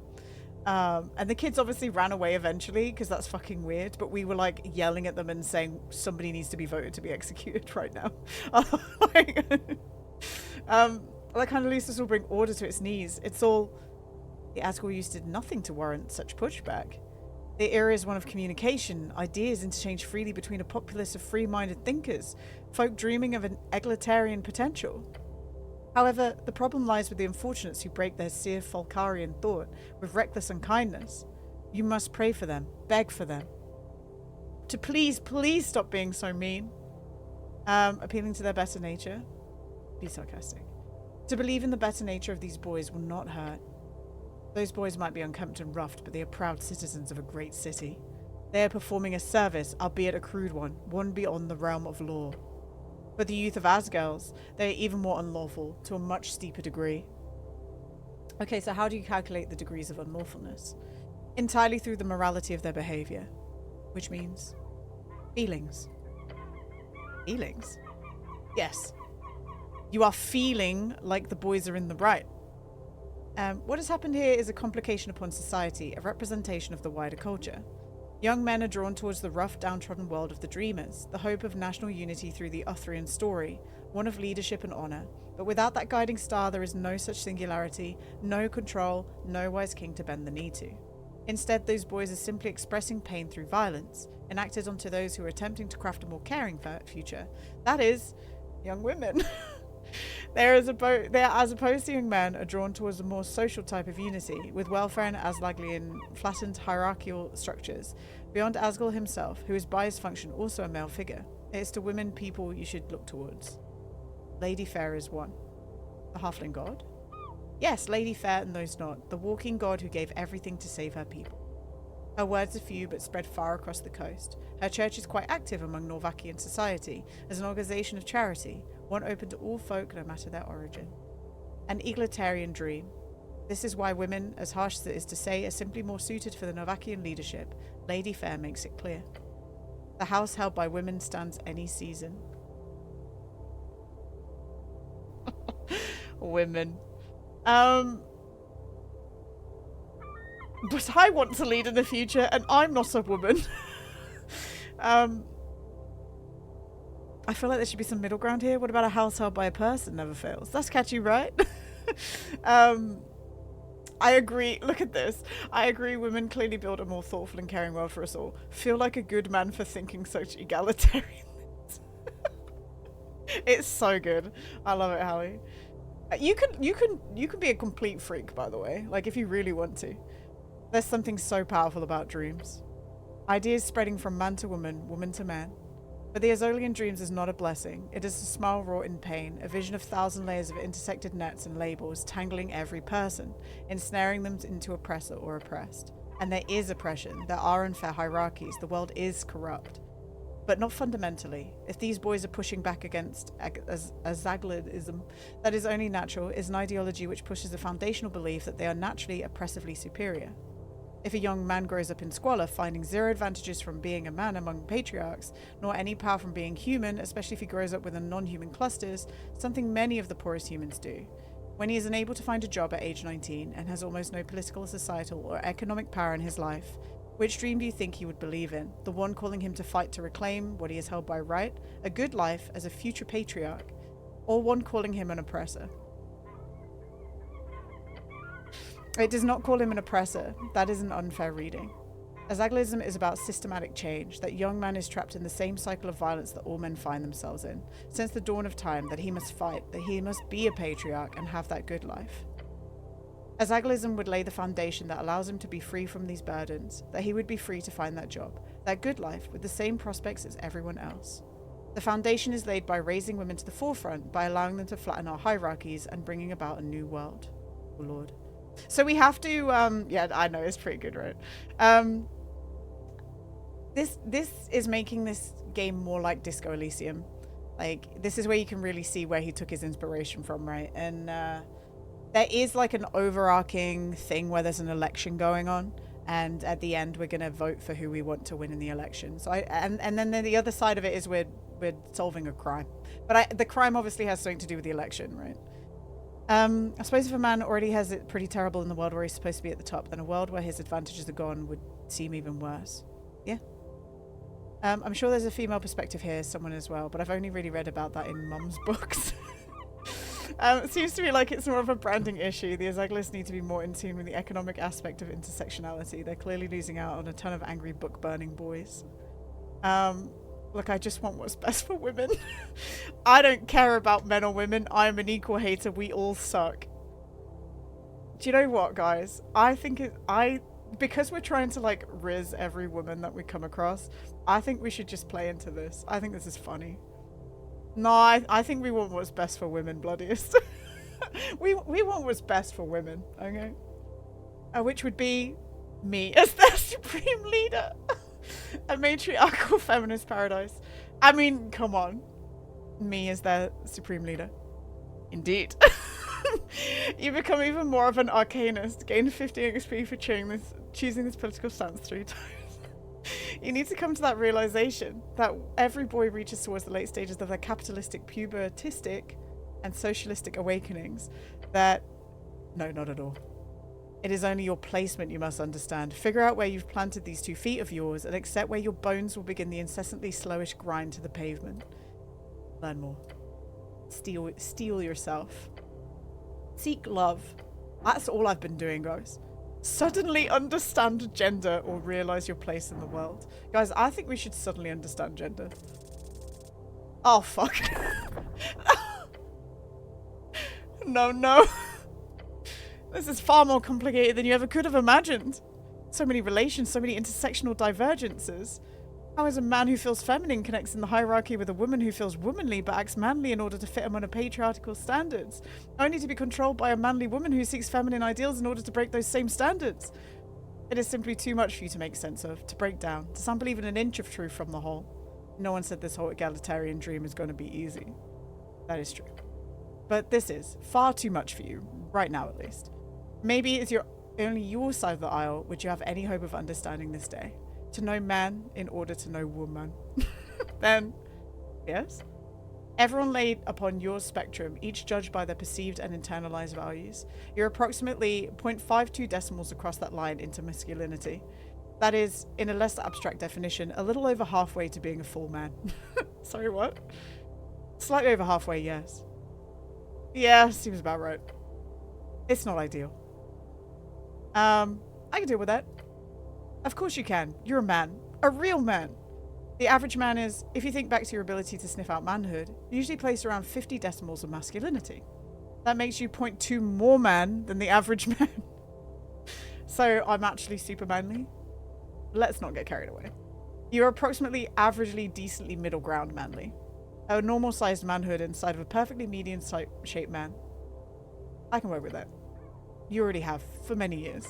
And the kids obviously ran away eventually because that's fucking weird, but we were like yelling at them and saying somebody needs to be voted to be executed right now. Like, that kind of looseness will bring order to its knees. It's all... The Asgore use did nothing to warrant such pushback. The era is one of communication, ideas interchange freely between a populace of free-minded thinkers, folk dreaming of an egalitarian potential. However, the problem lies with the unfortunates who break their seer Falkarian thought with reckless unkindness. You must pray for them, beg for them. To please stop being so mean. Appealing to their better nature. Be sarcastic. To believe in the better nature of these boys will not hurt. Those boys might be unkempt and roughed, but they are proud citizens of a great city. They are performing a service, albeit a crude one beyond the realm of law. For the youth of Asgels, they are even more unlawful, to a much steeper degree. Okay, so how do you calculate the degrees of unlawfulness? Entirely through the morality of their behavior, which means feelings. Feelings? Yes. You are feeling like the boys are in the right. What has happened here is a complication upon society, a representation of the wider culture. Young men are drawn towards the rough, downtrodden world of the dreamers, the hope of national unity through the Uthrian story, one of leadership and honour. But without that guiding star, there is no such singularity, no control, no wise king to bend the knee to. Instead, those boys are simply expressing pain through violence, enacted onto those who are attempting to craft a more caring future. That is, young women. They are, as opposed to young men, are drawn towards a more social type of unity, with welfare and Aslaglian flattened hierarchical structures. Beyond Asgel himself, who is by his function also a male figure, it is to women people you should look towards. Lady Fair is one. The halfling god? Yes, Lady Fair and those not, the walking god who gave everything to save her people. Her words are few but spread far across the coast. Her church is quite active among Norvakian society as an organisation of charity, one open to all folk no matter their origin. An egalitarian dream. This is why women, as harsh as it is to say, are simply more suited for the Norvakian leadership. Lady Fair makes it clear. The house held by women stands any season. Women. But I want to lead in the future, and I'm not a woman. I feel like there should be some middle ground here. What about a house held by a person never fails? That's catchy, right? I agree. Look at this. I agree women clearly build a more thoughtful and caring world for us all. Feel like a good man for thinking such egalitarian. It's so good. I love it, Hallie. You can be a complete freak, by the way. Like, if you really want to. There's something so powerful about dreams. Ideas spreading from man to woman, woman to man. But the Azolian dreams is not a blessing. It is a smile wrought in pain, a vision of 1,000 layers of intersected nets and labels, tangling every person, ensnaring them into oppressor or oppressed. And there is oppression, there are unfair hierarchies, the world is corrupt. But not fundamentally. If these boys are pushing back against Azaglism, that is only natural, is an ideology which pushes a foundational belief that they are naturally oppressively superior. If a young man grows up in squalor, finding zero advantages from being a man among patriarchs, nor any power from being human, especially if he grows up within non-human clusters, something many of the poorest humans do. When he is unable to find a job at age 19 and has almost no political, societal, or economic power in his life, which dream do you think he would believe in? The one calling him to fight to reclaim what he has held by right, a good life as a future patriarch, or one calling him an oppressor? It does not call him an oppressor. That is an unfair reading. Azaglism is about systematic change, that young man is trapped in the same cycle of violence that all men find themselves in, since the dawn of time, that he must fight, that he must be a patriarch and have that good life. Azaglism would lay the foundation that allows him to be free from these burdens, that he would be free to find that job, that good life, with the same prospects as everyone else. The foundation is laid by raising women to the forefront, by allowing them to flatten our hierarchies and bringing about a new world. Oh Lord. So we have to, yeah, I know, it's pretty good, right? This is making this game more like Disco Elysium. Like, this is where you can really see where he took his inspiration from, right? And there is like an overarching thing where there's an election going on, and at the end we're gonna vote for who we want to win in the election. So and then the other side of it is we're solving a crime, but the crime obviously has something to do with the election, right? I suppose if a man already has it pretty terrible in the world where he's supposed to be at the top, then a world where his advantages are gone would seem even worse. Yeah. I'm sure there's a female perspective here, someone as well, but I've only really read about that in Mum's books. It seems to me like it's more of a branding issue. The Azaglis need to be more in tune with the economic aspect of intersectionality. They're clearly losing out on a ton of angry book-burning boys. Look, I just want what's best for women. I don't care about men or women. I'm an equal hater. We all suck. Do you know what, guys? I think because we're trying to like riz every woman that we come across, I think we should just play into this. I think this is funny. No, I think we want what's best for women, bloodiest. we want what's best for women, okay? Which would be me as their supreme leader. A matriarchal feminist paradise. I mean, come on. Me as their supreme leader. Indeed. You become even more of an arcanist. Gain 50 XP for choosing this political stance 3 times. You need to come to that realization that every boy reaches towards the late stages of their capitalistic, pubertistic, and socialistic awakenings. That... No, not at all. It is only your placement you must understand. Figure out where you've planted these 2 feet of yours and accept where your bones will begin the incessantly slowish grind to the pavement. Learn more. Steel yourself. Seek love. That's all I've been doing, guys. Suddenly understand gender or realize your place in the world. Guys, I think we should suddenly understand gender. Oh, fuck. No. This is far more complicated than you ever could have imagined. So many relations, so many intersectional divergences. How is a man who feels feminine connects in the hierarchy with a woman who feels womanly but acts manly in order to fit him on a patriarchal standards, only to be controlled by a manly woman who seeks feminine ideals in order to break those same standards? It is simply too much for you to make sense of, to break down, to some believe in an inch of truth from the whole. No one said this whole egalitarian dream is going to be easy. That is true. But this is far too much for you, right now at least. Maybe it's only your side of the aisle would you have any hope of understanding this day. To know man in order to know woman. Then, yes? Everyone laid upon your spectrum, each judged by their perceived and internalized values. You're approximately 0.52 decimals across that line into masculinity. That is, in a less abstract definition, a little over halfway to being a full man. Sorry, what? Slightly over halfway, yes. Yeah, seems about right. It's not ideal. I can deal with that. Of course you can. You're a man. A real man. The average man is, if you think back to your ability to sniff out manhood, usually placed around 50 decimals of masculinity. That makes you 0.2 more man than the average man. So I'm actually super manly. Let's not get carried away. You're approximately averagely decently middle ground manly. A normal sized manhood inside of a perfectly medium shaped man. I can work with that. You already have for many years.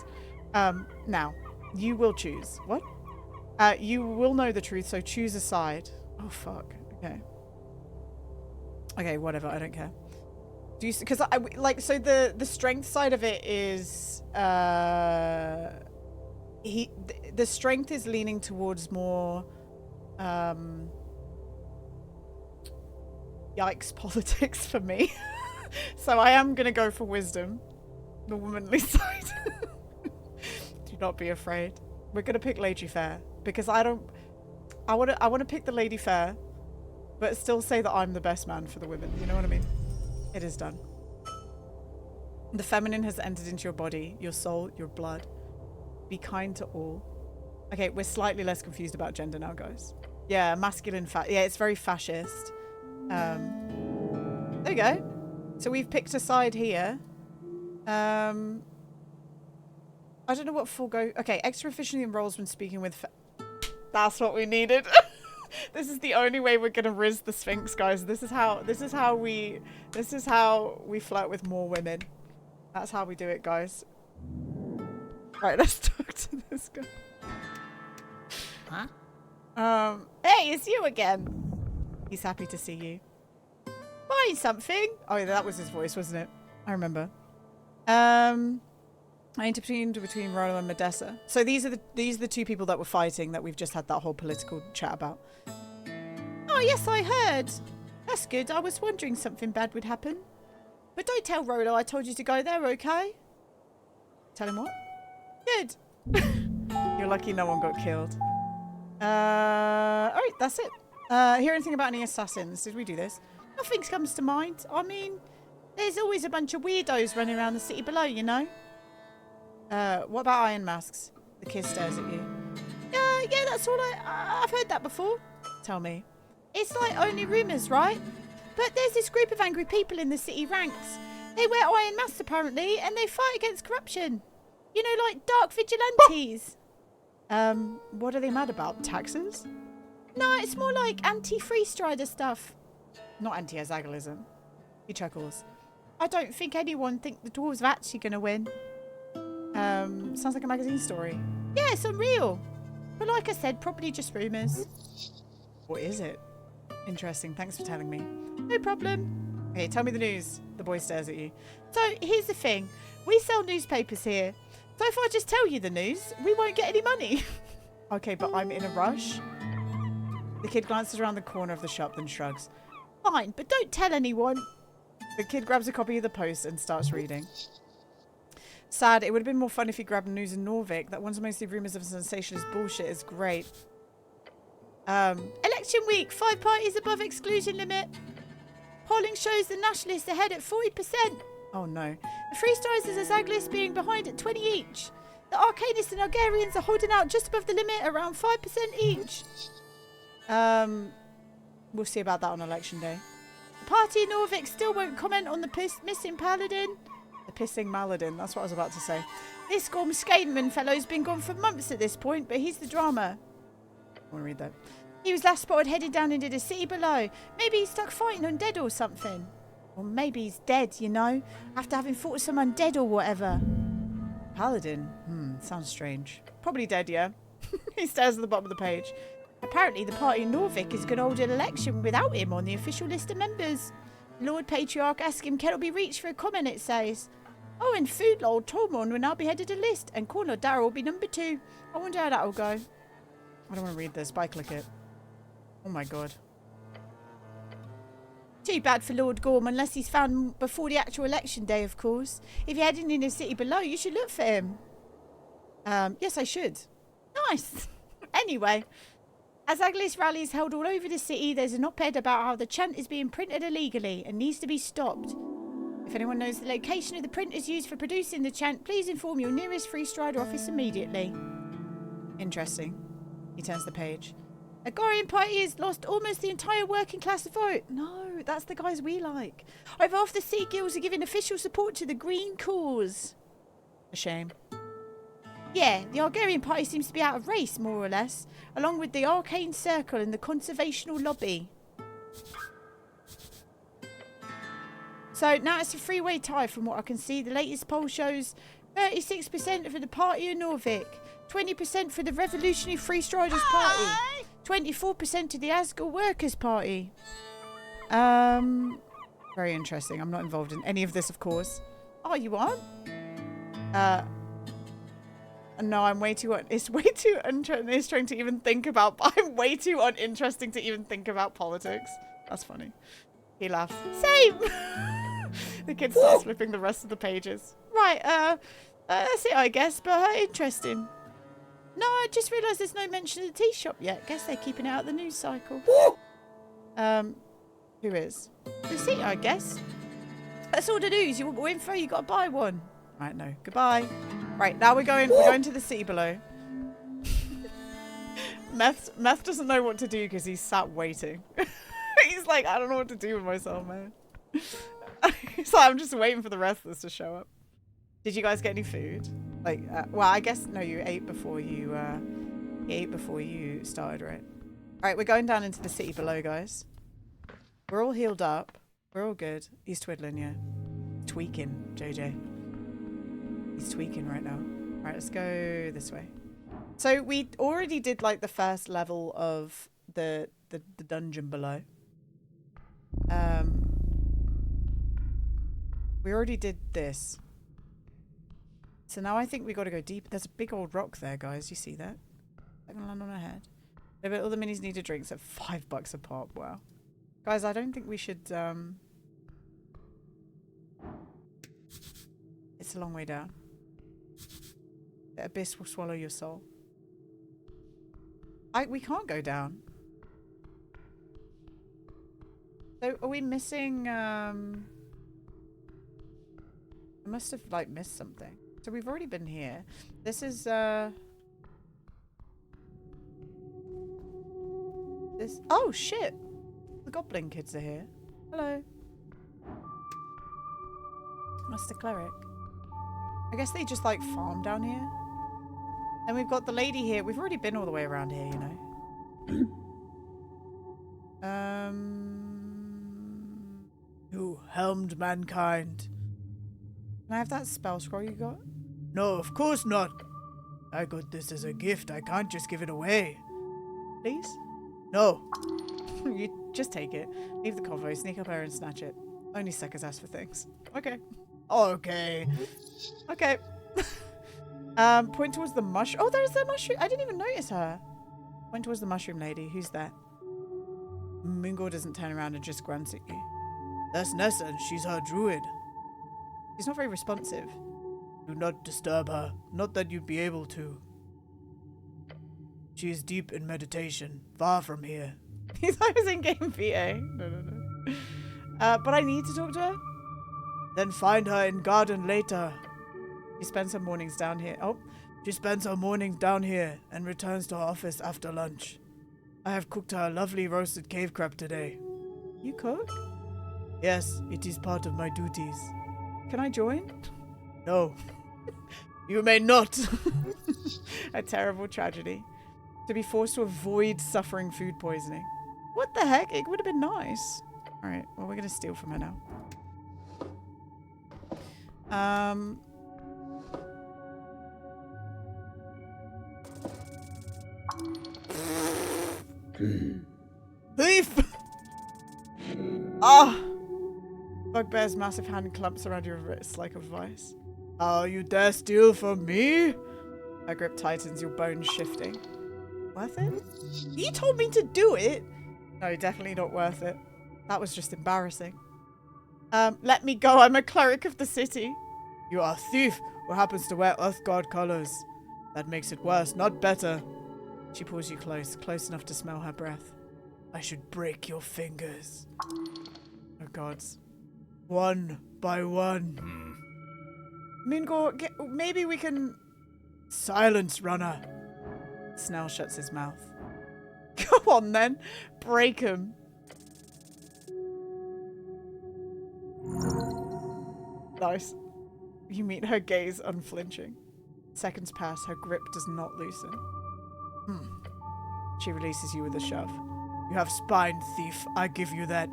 Now, you will choose. What? You will know the truth, so choose a side. Oh, fuck. Okay. Okay, whatever. I don't care. Do you... Because, so the strength side of it is... the strength is leaning towards more... yikes politics for me. So I am going to go for wisdom. The womanly side. Do not be afraid. We're going to pick Lady Fair. Because I want to pick the Lady Fair, but still say that I'm the best man for the women. You know what I mean? It is done. The feminine has entered into your body, your soul, your blood. Be kind to all. Okay, we're slightly less confused about gender now, guys. Yeah, masculine yeah, it's very fascist. There we go. So we've picked a side here. I don't know what forego. Okay, extra efficiently enrolls when speaking with. That's what we needed. This is the only way we're gonna riz the Sphinx, guys. This is how we flirt with more women. That's how we do it, guys. Right, let's talk to this guy. Huh? Hey, it's you again. He's happy to see you. Buy something. Oh, yeah, that was his voice, wasn't it? I remember. I intervened between Rolo and Medessa. So these are the two people that were fighting that we've just had that whole political chat about. Oh yes, I heard. That's good. I was wondering something bad would happen. But don't tell Rolo I told you to go there, okay? Tell him what? Good. You're lucky no one got killed. Alright, that's it. Hear anything about any assassins? Did we do this? Nothing comes to mind. I mean, there's always a bunch of weirdos running around the city below, you know? What about iron masks? The kid stares at you. Yeah, that's all I've heard that before. Tell me, It's like only rumours, right? But there's this group of angry people in the city ranks. They wear iron masks apparently, and they fight against corruption. You know, like dark vigilantes. What are they mad about? Taxes? No, it's more like anti-free strider stuff. Not anti-Azagalism. He chuckles. I don't think anyone think the dwarves are actually going to win. Sounds like a magazine story. Yeah, it's unreal. But like I said, probably just rumours. What is it? Interesting. Thanks for telling me. No problem. Hey, tell me the news. The boy stares at you. So, here's the thing. We sell newspapers here. So if I just tell you the news, we won't get any money. Okay, but I'm in a rush. The kid glances around the corner of the shop, then shrugs. Fine, but don't tell anyone. The kid grabs a copy of the Post and starts reading. Sad, it would have been more fun if he grabbed news in Norvik. That one's mostly rumours of sensationalist bullshit is great. Election week, 5 parties above exclusion limit. Polling shows the Nationalists ahead at 40%. Oh no. The Freestriders and Zaglists being behind at 20 each. The Arcanists and Argarians are holding out just above the limit, around 5% each. We'll see about that on election day. The party in Norvik still won't comment on the missing paladin. The pissing Maladin, that's what I was about to say. This Gorm Skademan fellow's been gone for months at this point, but he's the drama. I want to read that. He was last spotted headed down into the city below. Maybe he's stuck fighting undead or something. Or maybe he's dead, you know, after having fought with some undead or whatever. Paladin? Sounds strange. Probably dead, yeah. He stares at the bottom of the page. Apparently the party in Norvik is going to hold an election without him on the official list of members. Lord Patriarch asked him cannot be reached for a comment, it says. Oh, and Food Lord Tormund will now be head of the list, and Corner Darrow will be number 2. I wonder how that'll go. I don't want to read this, but I click it. Oh my god. Too bad for Lord Gorm, unless he's found before the actual election day, of course. If you're heading in the city below, you should look for him. Yes, I should. Nice. Anyway, as Aglis rallies held all over the city, there's an op-ed about how the chant is being printed illegally and needs to be stopped. If anyone knows the location of the printers used for producing the chant, please inform your nearest Free Strider office immediately. Interesting. He turns the page. Agarian party has lost almost the entire working class vote. No, that's the guys we like. Over half the sea guilds are giving official support to the green cause. A shame. Yeah, the Argarian party seems to be out of race, more or less, along with the Arcane Circle and the Conservational Lobby. So now it's a three-way tie from what I can see. The latest poll shows 36% for the party in Norvik, 20% for the Revolutionary Free Striders Party, 24% to the Asgore Workers' Party. Very interesting. I'm not involved in any of this, of course. Oh, you aren't? No, I'm way too... It's way too uninteresting to even think about... I'm way too uninteresting to even think about politics. That's funny. He laughs. Same! The kid starts flipping the rest of the pages. Right, that's it, I guess, but interesting. No, I just realised there's no mention of the tea shop yet. Guess they're keeping it out of the news cycle. Who is? The city, I guess. That's all the news. You want more info, you gotta buy one. Right, no. Goodbye. Right, now we're going to the city below. Meth doesn't know what to do because he's sat waiting. He's like, I don't know what to do with myself, man. He's like, I'm just waiting for the rest of this to show up. Did you guys get any food? Like, well, I guess, no, you ate before you started, right? Alright, we're going down into the city below, guys. We're all healed up. We're all good. He's twiddling, yeah. Tweaking, JJ. He's tweaking right now. Alright, let's go this way. So we already did like the first level of the dungeon below. We already did this. So now I think we got to go deep. There's a big old rock there, guys. You see that? I'm gonna land on our head. Yeah, but all the minis need a drink, so $5 a pop. Wow. Guys, I don't think we should... It's a long way down. The abyss will swallow your soul. We can't go down. So are we missing... I must have like missed something. So we've already been here. This is this... Oh shit! The goblin kids are here. Hello. Mr. Cleric. I guess they just like farm down here. And we've got the lady here. We've already been all the way around here, you know. You helmed mankind. Can I have that spell scroll you got? No, of course not. I got this as a gift. I can't just give it away. Please? No. You just take it. Leave the convo, sneak up here and snatch it. Only suckers ask for things. Okay. Okay. Okay. Point towards the mushroom. Oh, there's the mushroom. I didn't even notice her. Point towards the mushroom lady. Who's that? Mingo doesn't turn around and just grunts at you. That's Nessa, and she's our druid. She's not very responsive. Do not disturb her. Not that you'd be able to. She is deep in meditation, far from here. He thought I was in game VA. No. But I need to talk to her? Then find her in garden later. She spends her mornings down here. Oh, she spends her mornings down here and returns to her office after lunch. I have cooked her a lovely roasted cave crab today. You cook? Yes, it is part of my duties. Can I join? No. You may not. A terrible tragedy. To be forced to avoid suffering food poisoning. What the heck? It would have been nice. Alright, well, we're going to steal from her now. Thief! Ah! Bugbear's massive hand clumps around your wrist like a vice. Oh, you dare steal from me? Her grip tightens, your bones shifting. Worth it? You told me to do it! No, definitely not worth it. That was just embarrassing. Let me go. I'm a cleric of the city. You are a thief who happens to wear Earthguard colors. That makes it worse, not better. She pulls you close enough to smell her breath. I should break your fingers. Oh, gods. One by one. Moongor, maybe we can... Silence, runner. Snell shuts his mouth. Come on, then. Break him. Nice. You meet her gaze unflinching. Seconds pass, her grip does not loosen. She releases you with a shove. You have spine, thief. I give you that.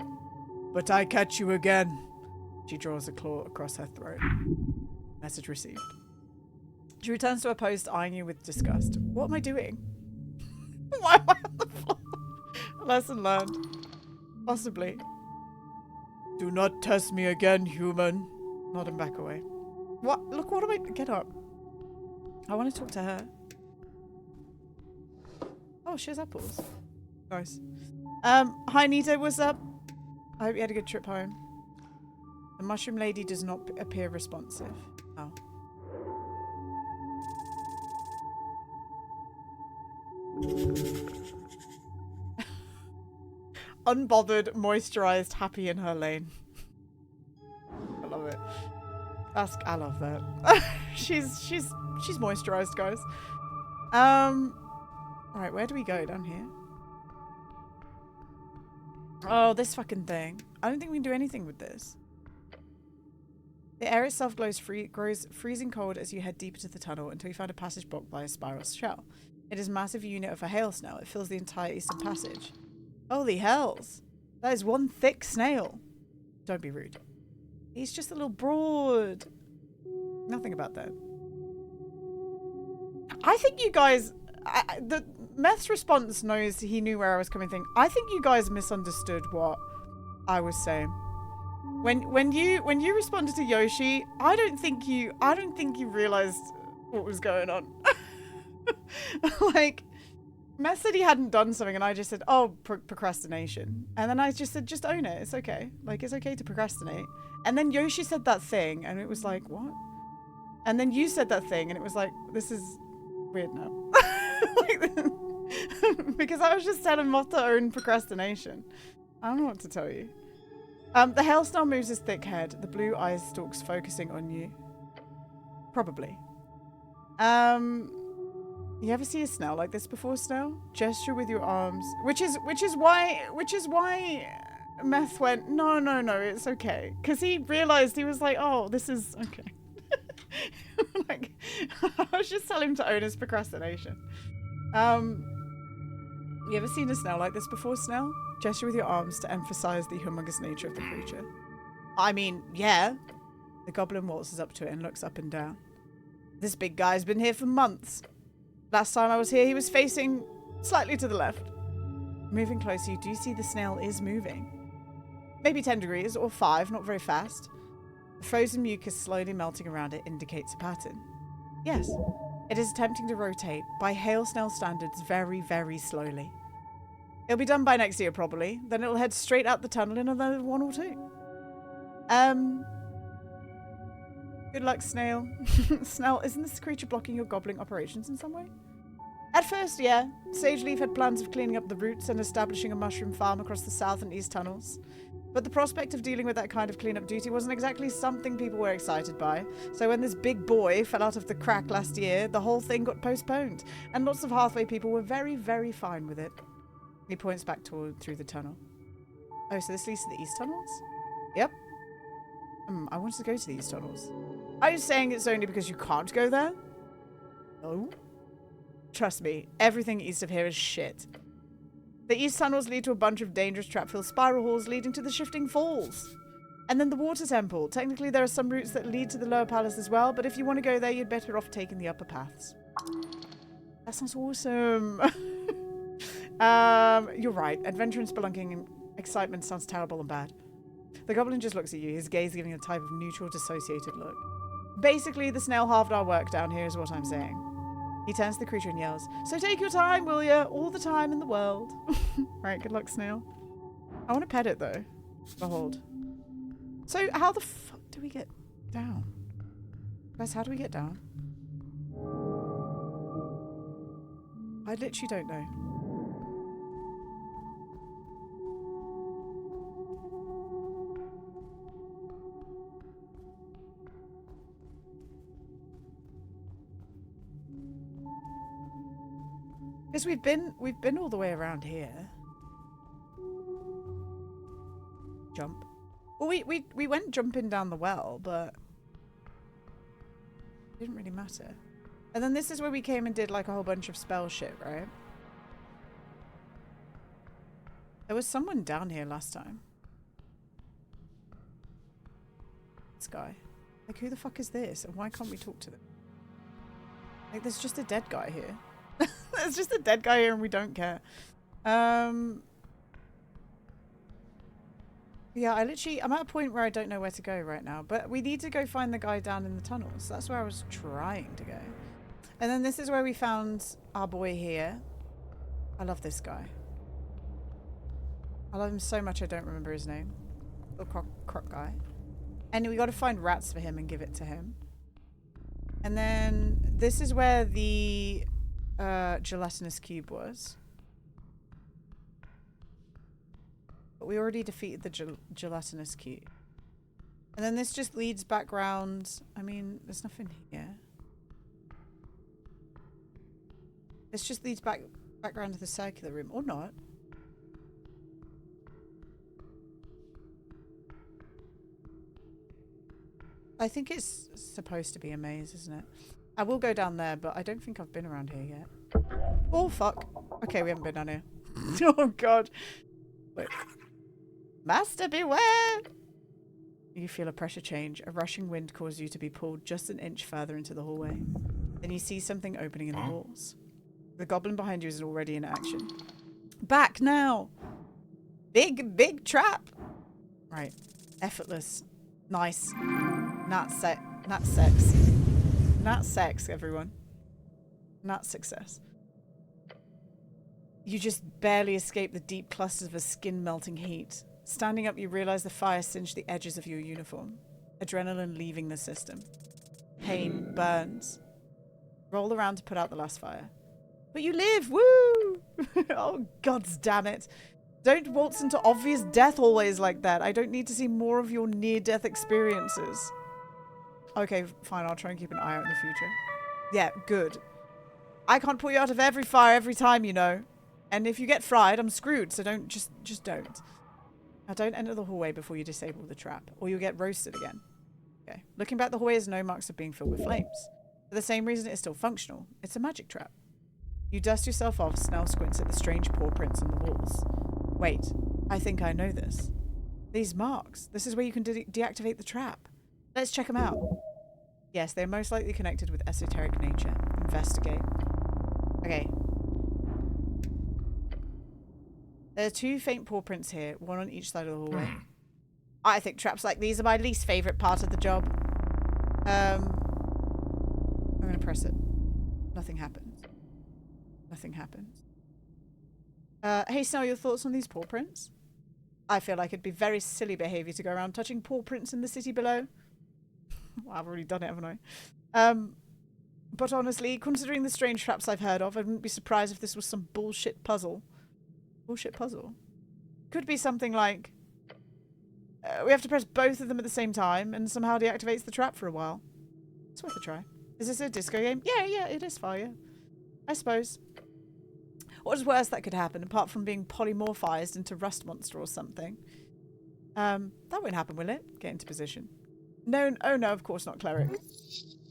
But I catch you again. She draws a claw across her throat. Message received. She returns to her post, eyeing you with disgust. What am I doing? Why am I on the floor? Lesson learned. Possibly. Do not test me again, human. Nod and back away. What? Look, what am I... Get up. I want to talk to her. Oh, she has apples. Nice. Hi, Nita. What's up? I hope you had a good trip home. The mushroom lady does not appear responsive. Oh. Unbothered, moisturized, happy in her lane. I love it. I love that. she's moisturized, guys. Alright, where do we go? Down here? Oh, this fucking thing. I don't think we can do anything with this. The air itself grows freezing cold as you head deeper to the tunnel until you find a passage blocked by a spiral shell. It is a massive unit of a hail snail. It fills the entire eastern passage. Holy hells. That is one thick snail. Don't be rude. He's just a little broad. Nothing about that. I think you guys... the Meth's response knows he knew where I was coming from. I think you guys misunderstood what I was saying. When you responded to Yoshi, I don't think you realized what was going on. Like, Meth said he hadn't done something and I just said, oh, procrastination. And then I just said, just own it. It's okay. Like, it's okay to procrastinate. And then Yoshi said that thing and it was like, what? And then you said that thing and it was like, this is weird now. Like, because I was just telling Moth to own procrastination. I don't know what to tell you. The hailstorm moves his thick head, the blue eye stalks focusing on you. Probably. You ever see a snail like this before, Snail? Gesture with your arms, which is why Meth went, no, no, no, it's okay. Because he realized, he was like, oh, this is okay. Like, I was just telling him to own his procrastination. You ever seen a snail like this before, Snell? Gesture with your arms to emphasize the humongous nature of the creature. I mean, yeah. The goblin waltzes up to it and looks up and down. This big guy's been here for months. Last time I was here, he was facing slightly to the left. Moving closer, you do see the snail is moving. Maybe 10 degrees or 5, not very fast. The frozen mucus slowly melting around it indicates a pattern. Yes, it is attempting to rotate, by hail snail standards, very, very slowly. It'll be done by next year, probably. Then it'll head straight out the tunnel in another 1 or 2. Good luck, snail. Snail, isn't this creature blocking your gobbling operations in some way? At first, yeah. Sageleaf had plans of cleaning up the roots and establishing a mushroom farm across the south and east tunnels. But the prospect of dealing with that kind of cleanup duty wasn't exactly something people were excited by. So when this big boy fell out of the crack last year, the whole thing got postponed. And lots of Hearthway people were very, very fine with it. He points back through the tunnel. Oh, so this leads to the east tunnels? Yep. I wanted to go to the east tunnels. Are you saying it's only because you can't go there? No. Trust me, everything east of here is shit. The east tunnels lead to a bunch of dangerous trap-filled spiral halls leading to the shifting falls. And then the water temple. Technically there are some routes that lead to the lower palace as well, but if you want to go there, you'd better off taking the upper paths. That sounds awesome. You're right. Adventure and spelunking and excitement sounds terrible and bad. The goblin just looks at you, his gaze giving a type of neutral, dissociated look. Basically, the snail halved our work down here is what I'm saying. He turns to the creature and yells, so take your time, will ya? All the time in the world. Right, good luck, snail. I want to pet it, though. Behold. So, how the fuck do we get down? Guys, how do we get down? I literally don't know. Because we've been all the way around here. Jump. Well, we went jumping down the well, but it didn't really matter. And then this is where we came and did like a whole bunch of spell shit, right? There was someone down here last time. This guy. Like, who the fuck is this? And why can't we talk to them? Like, there's just a dead guy here. There's just a dead guy here and we don't care. Yeah, I'm at a point where I don't know where to go right now. But we need to go find the guy down in the tunnels. That's where I was trying to go. And then this is where we found our boy here. I love this guy. I love him so much I don't remember his name. Little croc guy. And we got to find rats for him and give it to him. And then this is where the gelatinous cube was. But we already defeated the gelatinous cube. And then this just leads back round. I mean, there's nothing here. This just leads back round to the circular room. Or not. I think it's supposed to be a maze, isn't it? I will go down there, but I don't think I've been around here yet. Oh, fuck. Okay, we haven't been down here. Oh, God. Wait. Master, beware! You feel a pressure change. A rushing wind causes you to be pulled just an inch further into the hallway. Then you see something opening in the walls. The goblin behind you is already in action. Back now! Big trap! Right. Effortless. Nice. Not sex. Not sex, everyone. Not success. You just barely escape the deep clusters of skin-melting heat. Standing up, you realize the fire singed the edges of your uniform. Adrenaline leaving the system. Pain burns. Roll around to put out the last fire. But you live! Woo! Oh, gods damn it. Don't waltz into obvious death always like that. I don't need to see more of your near-death experiences. Okay, fine. I'll try and keep an eye out in the future. Yeah, good. I can't pull you out of every fire every time, you know. And if you get fried, I'm screwed. So don't, just don't. Now don't enter the hallway before you disable the trap, or you'll get roasted again. Okay. Looking back, the hallway has no marks of being filled with flames. For the same reason, it's still functional. It's a magic trap. You dust yourself off, Snell squints at the strange paw prints on the walls. Wait, I think I know this. These marks. This is where you can deactivate the trap. Let's check them out. Yes, they're most likely connected with esoteric nature. Investigate. Okay. There are 2 faint paw prints here, one on each side of the hallway. I think traps like these are my least favourite part of the job. I'm going to press it. Nothing happens. Nothing happens. Hey, Snell, your thoughts on these paw prints? I feel like it'd be very silly behaviour to go around touching paw prints in the city below. Well, I've already done it, haven't I? But honestly, considering the strange traps I've heard of, I wouldn't be surprised if this was some bullshit puzzle. Bullshit puzzle? Could be something like... we have to press both of them at the same time and somehow deactivates the trap for a while. It's worth a try. Is this a disco game? Yeah, it is fire. I suppose. What is worse that could happen, apart from being polymorphized into Rust Monster or something? That won't happen, will it? Get into position. No, oh no, of course not, Cleric.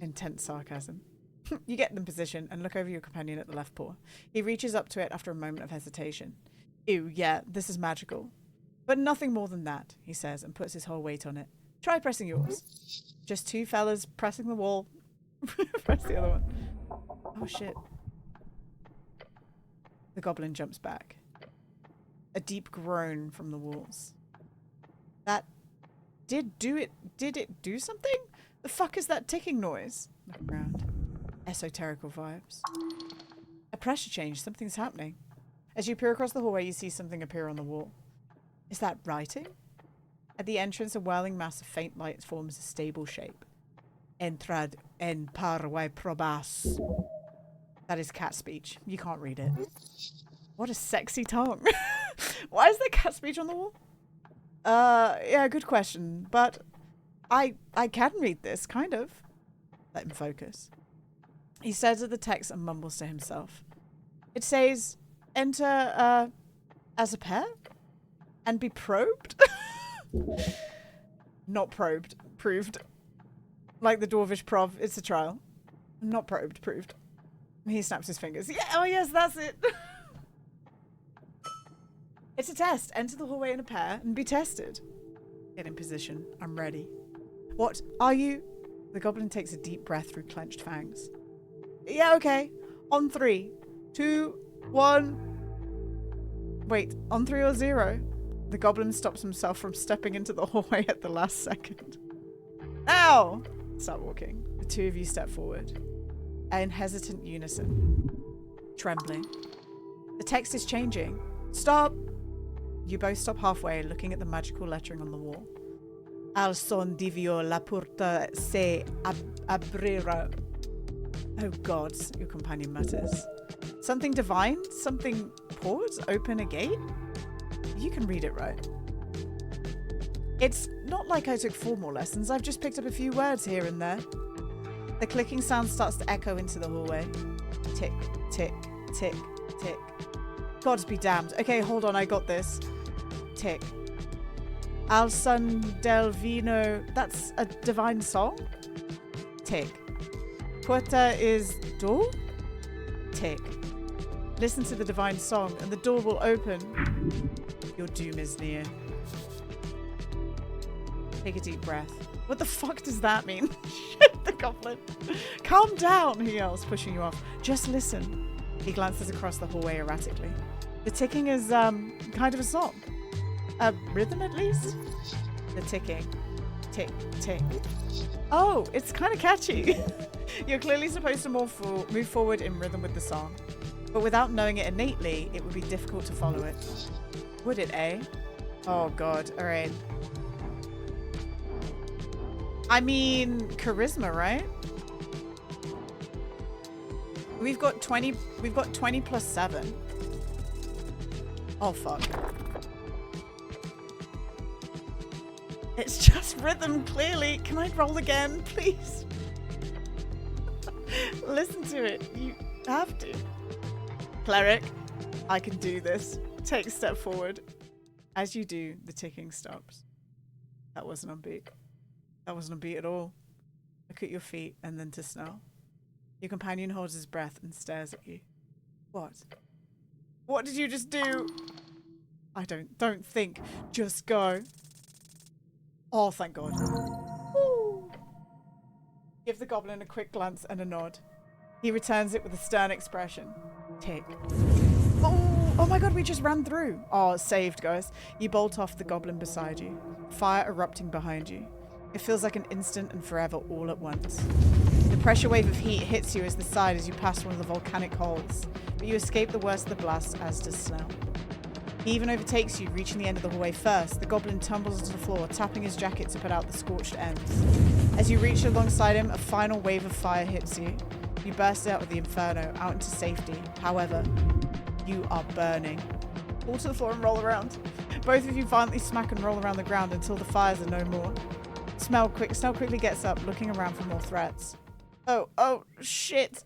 Intense sarcasm. You get in position and look over your companion at the left paw. He reaches up to it after a moment of hesitation. Ew, yeah, this is magical. But nothing more than that, he says, and puts his whole weight on it. Try pressing yours. Just 2 fellas pressing the wall. Press the other one. Oh, shit. The goblin jumps back. A deep groan from the walls. That did it do something? The fuck is that ticking noise? Look around. Esoterical vibes. A pressure change. Something's happening. As you peer across the hallway, you see something appear on the wall. Is that writing? At the entrance, a whirling mass of faint light forms a stable shape. Entrad en parve probas. That is cat speech. You can't read it. What a sexy tongue. Why is there cat speech on the wall? Yeah, good question. But I can read this, kind of. Let him focus. He stares at the text and mumbles to himself. It says, enter, as a pair? And be probed? Not probed. Proved. Like the Dwarvish prov, it's a trial. Not probed, proved. He snaps his fingers. Yeah, oh yes, that's it. It's a test. Enter the hallway in a pair and be tested. Get in position. I'm ready. What? Are you? The goblin takes a deep breath through clenched fangs. Yeah, okay. On 3, 2, 1. Wait, on 3 or 0? The goblin stops himself from stepping into the hallway at the last second. Now! Start walking. The 2 of you step forward. In hesitant unison. Trembling. The text is changing. Stop! You both stop halfway, looking at the magical lettering on the wall. Al son divio la porta se abrira. Oh gods, your companion mutters. Something divine? Something poured? Open a gate? You can read it, right? It's not like I took formal lessons. I've just picked up a few words here and there. The clicking sound starts to echo into the hallway. Tick, tick, tick, tick. Gods be damned. Okay, hold on, I got this. Tick. Al son del vino. That's a divine song? Tick. Puerta is door? Tick. Listen to the divine song and the door will open. Your doom is near. Take a deep breath. What the fuck does that mean? Shit, the goblin. Calm down, he yells, pushing you off. Just listen. He glances across the hallway erratically. The ticking is, kind of a song. A rhythm, at least? The ticking. Tick, tick. Oh, it's kind of catchy. You're clearly supposed to move forward in rhythm with the song. But without knowing it innately, it would be difficult to follow it. Would it, eh? Oh, God. All right. I mean, charisma, right? We've got 20 plus 7. Oh, fuck. It's just rhythm, clearly. Can I roll again, please? Listen to it. You have to. Cleric, I can do this. Take a step forward. As you do, the ticking stops. That wasn't on beat. That wasn't on beat at all. Look at your feet and then to Snell. Your companion holds his breath and stares at you. What? What did you just do? I don't think. Just go. Oh, thank God. Woo. Give the goblin a quick glance and a nod. He returns it with a stern expression. Tick. Oh my God, we just ran through. Oh, saved, guys. You bolt off the goblin beside you. Fire erupting behind you. It feels like an instant and forever all at once. The pressure wave of heat hits you as the side as you pass one of the volcanic holes, but you escape the worst of the blast, as does Snell. He even overtakes you, reaching the end of the hallway first. The goblin tumbles to the floor, tapping his jacket to put out the scorched ends. As you reach alongside him, a final wave of fire hits you. You burst out of the inferno, out into safety. However, you are burning. Fall to the floor and roll around. Both of you violently smack and roll around the ground until the fires are no more. Snell quickly gets up, looking around for more threats. Oh, shit.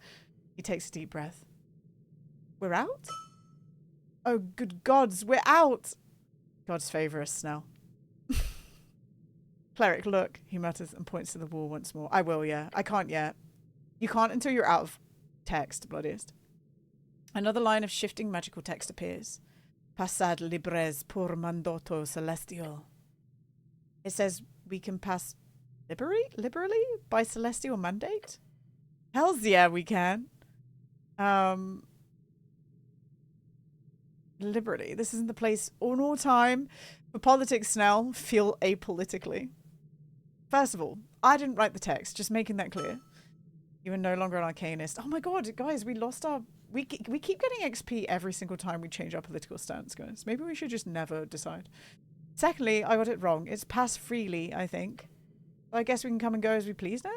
He takes a deep breath. We're out? Oh, good gods, we're out! God's favour us, Snell. Cleric, look, he mutters and points to the wall once more. I will, yeah. I can't yet. You can't until you're out of text, bloodiest. Another line of shifting magical text appears. Passad libres por mandato celestial. It says we can pass liberally by celestial mandate? Hells yeah, we can. Liberty. This isn't the place or nor time for politics, Snell. Feel apolitically. First of all, I didn't write the text, just making that clear. You are no longer an arcanist. Oh my God, guys, we lost our... We keep getting XP every single time we change our political stance, guys. Maybe we should just never decide. Secondly, I got it wrong. It's pass freely, I think. I guess we can come and go as we please now?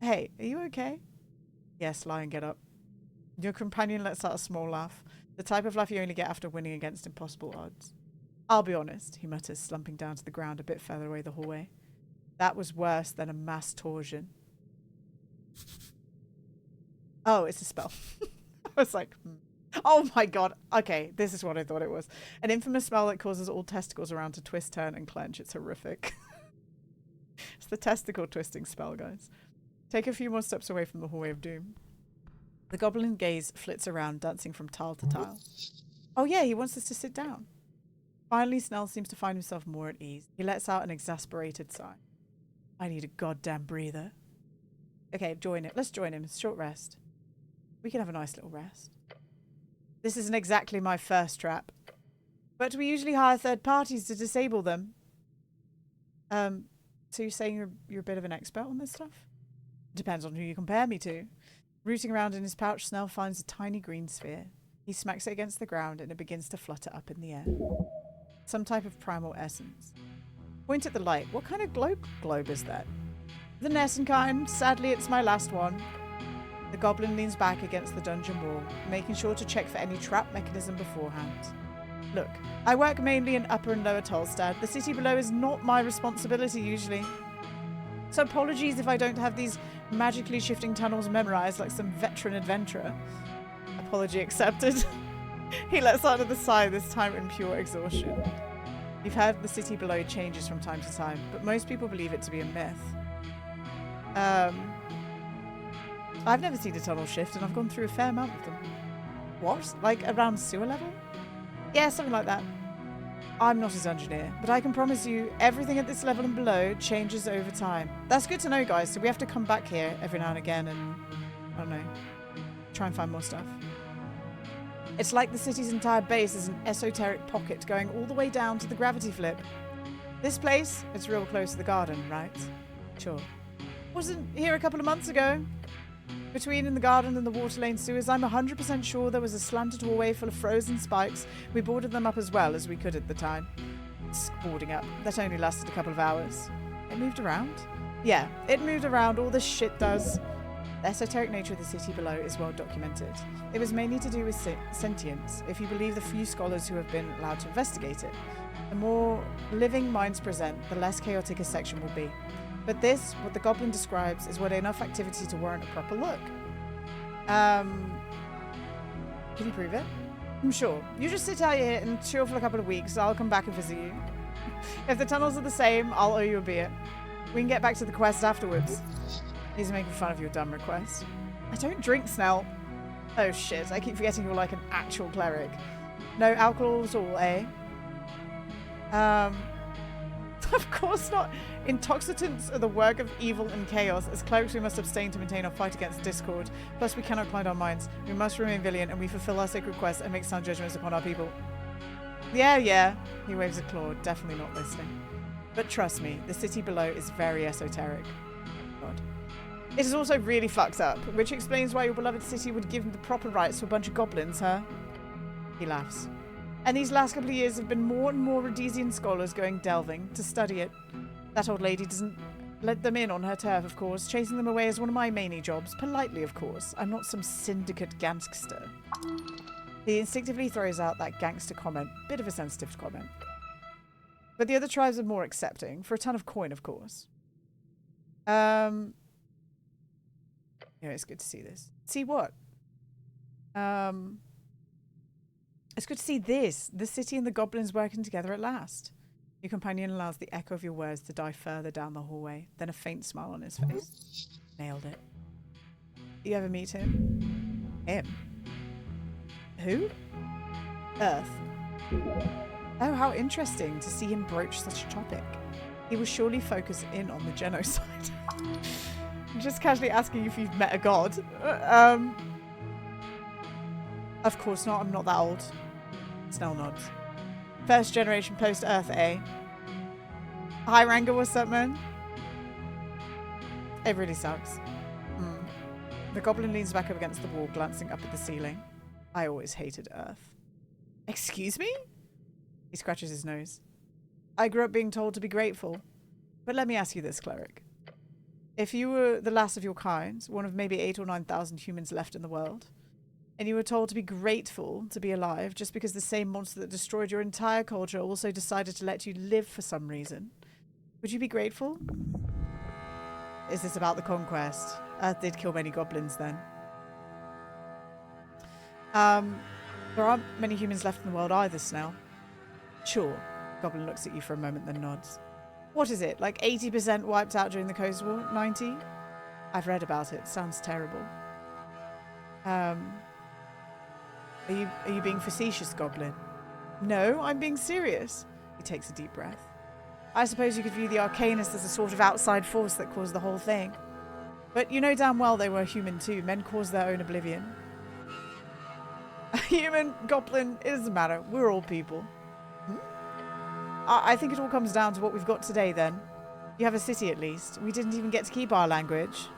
Hey, are you okay? Yes, lie and get up. Your companion lets out a small laugh. The type of laugh you only get after winning against impossible odds. I'll be honest, he mutters, slumping down to the ground a bit further away the hallway. That was worse than a mass torsion. Oh, it's a spell. I was like, oh my God. Okay, this is what I thought it was. An infamous spell that causes all testicles around to twist, turn, and clench. It's horrific. It's the testicle twisting spell, guys. Take a few more steps away from the hallway of doom. The goblin gaze flits around, dancing from tile to tile. Oh yeah, he wants us to sit down. Finally, Snell seems to find himself more at ease. He lets out an exasperated sigh. I need a goddamn breather. Okay, join it. Let's join him. It's a short rest. We can have a nice little rest. This isn't exactly my first trap. But we usually hire third parties to disable them. So you're saying you're a bit of an expert on this stuff? Depends on who you compare me to. Rooting around in his pouch, Snell finds a tiny green sphere. He smacks it against the ground and it begins to flutter up in the air. Some type of primal essence. Point at the light. What kind of globe is that? The Nesson kind. Sadly, it's my last one. The goblin leans back against the dungeon wall, making sure to check for any trap mechanism beforehand. Look, I work mainly in Upper and Lower Tolstad. The city below is not my responsibility usually. So apologies if I don't have these magically shifting tunnels memorized like some veteran adventurer. Apology accepted. He lets out another sigh, this time in pure exhaustion. You've heard the city below changes from time to time, but most people believe it to be a myth. I've never seen a tunnel shift, and I've gone through a fair amount of them. What? Like around sewer level? Yeah, something like that. I'm not a dungeoneer, but I can promise you everything at this level and below changes over time. That's good to know, guys, so we have to come back here every now and again and, I don't know, try and find more stuff. It's like the city's entire base is an esoteric pocket going all the way down to the gravity flip. This place, it's real close to the garden, right? Sure. Wasn't here a couple of months ago. Between in the garden and the water lane sewers, I'm 100% sure there was a slanted hallway full of frozen spikes. We boarded them up as well as we could at the time. Boarding up. That only lasted a couple of hours. It moved around? Yeah, it moved around. All this shit does. The esoteric nature of the city below is well documented. It was mainly to do with sentience, if you believe the few scholars who have been allowed to investigate it. The more living minds present, the less chaotic a section will be. But this, what the goblin describes, is what enough activity to warrant a proper look. Can you prove it? I'm sure. You just sit out here and chill for a couple of weeks. I'll come back and visit you. If the tunnels are the same, I'll owe you a beer. We can get back to the quest afterwards. He's making fun of your dumb request. I don't drink, Snell. Oh shit, I keep forgetting you're like an actual cleric. No alcohol at all, eh? Of course not. Intoxicants are the work of evil and chaos. As clerics, we must abstain to maintain our fight against discord. Plus, we cannot cloud our minds. We must remain vigilant, and we fulfill our sacred quest and make sound judgments upon our people. Yeah. He waves a claw, definitely not listening. But trust me, the city below is very esoteric. God. It is also really fucked up, which explains why your beloved city would give the proper rights to a bunch of goblins, huh? He laughs. And these last couple of years have been more and more Rhodesian scholars going delving to study it. That old lady doesn't let them in on her turf, of course. Chasing them away is one of my mainy jobs. Politely, of course. I'm not some syndicate gangster. He instinctively throws out that gangster comment. Bit of a sensitive comment. But the other tribes are more accepting. For a ton of coin, of course. Yeah, it's good to see this. See what? It's good to see this. The city and the goblins working together at last. Your companion allows the echo of your words to die further down the hallway, then a faint smile on his face. Nailed it. You ever meet him? Him? Who? Earth. Oh, how interesting to see him broach such a topic. He will surely focus in on the genocide. I'm just casually asking if you've met a god. Of course not, I'm not that old. Snell nods. First generation post-Earth, eh? Hi, Ranga, what's up, man? It really sucks. The goblin leans back up against the wall, glancing up at the ceiling. I always hated Earth. Excuse me? He scratches his nose. I grew up being told to be grateful. But let me ask you this, Cleric. If you were the last of your kind, one of maybe 8,000 or 9,000 humans left in the world, and you were told to be grateful to be alive just because the same monster that destroyed your entire culture also decided to let you live for some reason, would you be grateful? Is this about the conquest? Earth did kill many goblins then. There aren't many humans left in the world either, Snell. Sure. Goblin looks at you for a moment, then nods. What is it, like 80% wiped out during the Coast War? 90? I've read about it. Sounds terrible. Are you being facetious, Goblin? No, I'm being serious. He takes a deep breath. I suppose you could view the Arcanists as a sort of outside force that caused the whole thing. But you know damn well they were human too. Men cause their own oblivion. Human, Goblin, it doesn't matter. We're all people. I think it all comes down to what we've got today then. You have a city at least. We didn't even get to keep our language.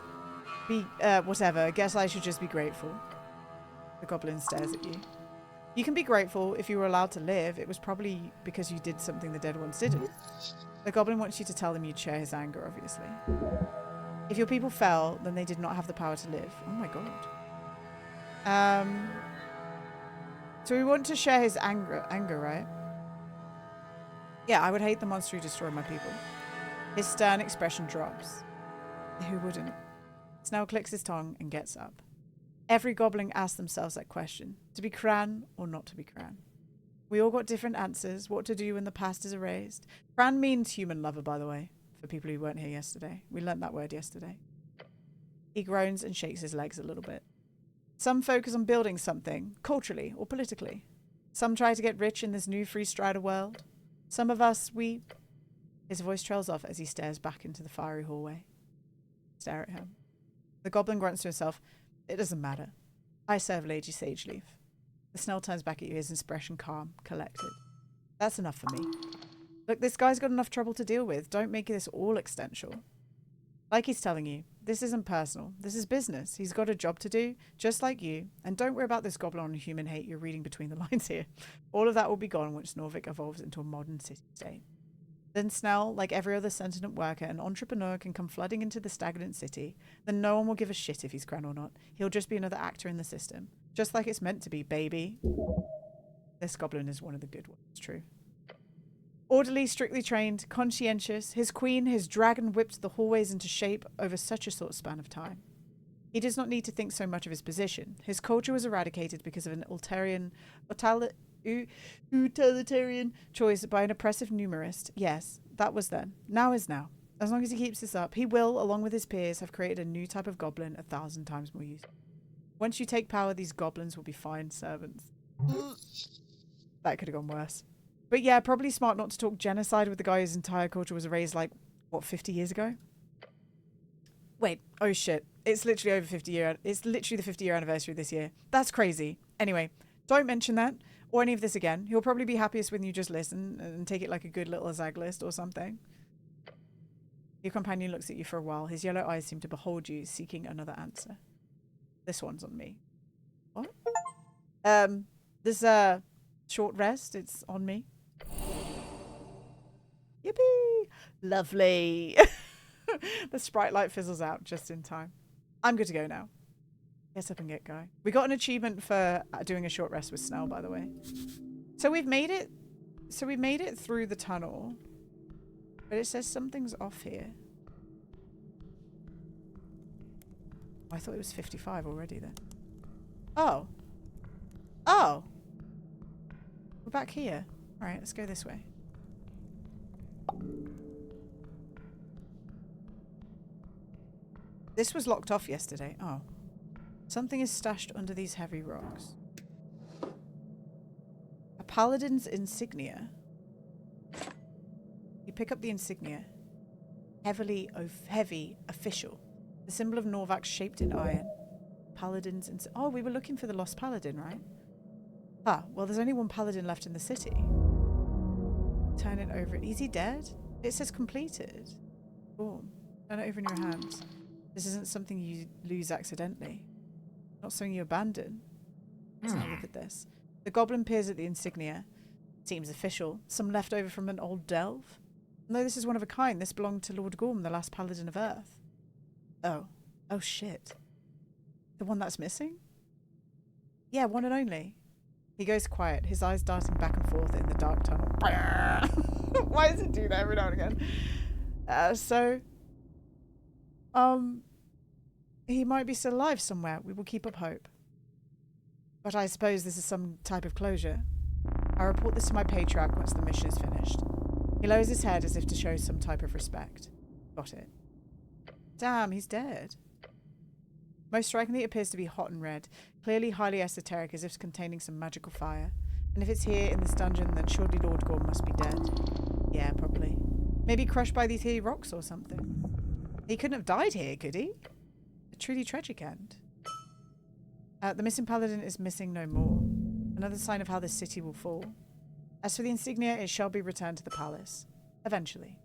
Whatever. Guess I should just be grateful. The Goblin stares at you. You can be grateful if you were allowed to live. It was probably because you did something the dead ones didn't. The Goblin wants you to tell them you'd share his anger, obviously. If your people fell, then they did not have the power to live. Oh my god. So we want to share his anger, right? Yeah, I would hate the monster who destroyed my people. His stern expression drops. Who wouldn't? Snell clicks his tongue and gets up. Every goblin asks themselves that question. To be Cran or not to be Cran? We all got different answers. What to do when the past is erased. Cran means human lover, by the way, for people who weren't here yesterday. We learnt that word yesterday. He groans and shakes his legs a little bit. Some focus on building something, culturally or politically. Some try to get rich in this new free strider world. Some of us, His voice trails off as he stares back into the fiery hallway. Stare at him. The Goblin grunts to himself. It doesn't matter. I serve Lady Sageleaf. The Snell turns back at you, his expression calm, collected. That's enough for me. Look, this guy's got enough trouble to deal with. Don't make this all existential. Like he's telling you, this isn't personal. This is business. He's got a job to do, just like you. And don't worry about this goblin on human hate you're reading between the lines here. All of that will be gone once Norvik evolves into a modern city-state. Then Snell, like every other sentient worker and entrepreneur, can come flooding into the stagnant city. Then no one will give a shit if he's Cran or not. He'll just be another actor in the system. Just like it's meant to be, baby. This goblin is one of the good ones, true. Orderly, strictly trained, conscientious, his queen, his dragon whipped the hallways into shape over such a short span of time. He does not need to think so much of his position. His culture was eradicated because of an utilitarian choice by an oppressive numerist. Yes, that was then. Now is now. As long as he keeps this up, he will, along with his peers, have created a new type of goblin 1,000 times more useful. Once you take power, these goblins will be fine servants. That could have gone worse. But yeah, probably smart not to talk genocide with the guy whose entire culture was erased like, what, 50 years ago? Wait, oh shit. It's literally over 50 years. It's literally the 50-year anniversary this year. That's crazy. Anyway, don't mention that or any of this again. He'll probably be happiest when you just listen and take it like a good little zag list or something. Your companion looks at you for a while. His yellow eyes seem to behold you, seeking another answer. This one's on me. What? This short rest, it's on me. Yippee! Lovely. The sprite light fizzles out just in time. I'm good to go now. Get up and get going. We got an achievement for doing a short rest with Snell, by the way. So we've made it. So we made it through the tunnel, but it says something's off here. I thought it was 55 already then. Oh. Oh. We're back here. All right, let's go this way. This was locked off yesterday. Oh. Something is stashed under these heavy rocks. A paladin's insignia. You pick up the insignia. Heavy, official. The symbol of Norvax shaped in iron. Paladin's oh, we were looking for the lost paladin, right? Ah, well, there's only one paladin left in the city. Turn it over. Is he dead? It says completed. Boom. Turn it over in your hands. This isn't something you lose accidentally. Not something you abandon. Let's have a look at this. The goblin peers at the insignia. Seems official. Some leftover from an old delve. No, this is one of a kind. This belonged to Lord Gorm, the last paladin of Earth. Oh. Oh, shit. The one that's missing? Yeah, one and only. He goes quiet, his eyes darting back and forth in the dark tunnel. Why does it do that every now and again? He might be still alive somewhere. We will keep up hope. But I suppose this is some type of closure. I report this to my patriarch once the mission is finished. He lowers his head as if to show some type of respect. Got it. Damn, he's dead. Most strikingly, it appears to be hot and red, clearly highly esoteric, as if containing some magical fire. And if it's here in this dungeon, then surely Lord Gorm must be dead. Yeah, probably. Maybe crushed by these here rocks or something. He couldn't have died here, could he? A truly tragic end. The missing paladin is missing no more. Another sign of how this city will fall. As for the insignia, it shall be returned to the palace. Eventually.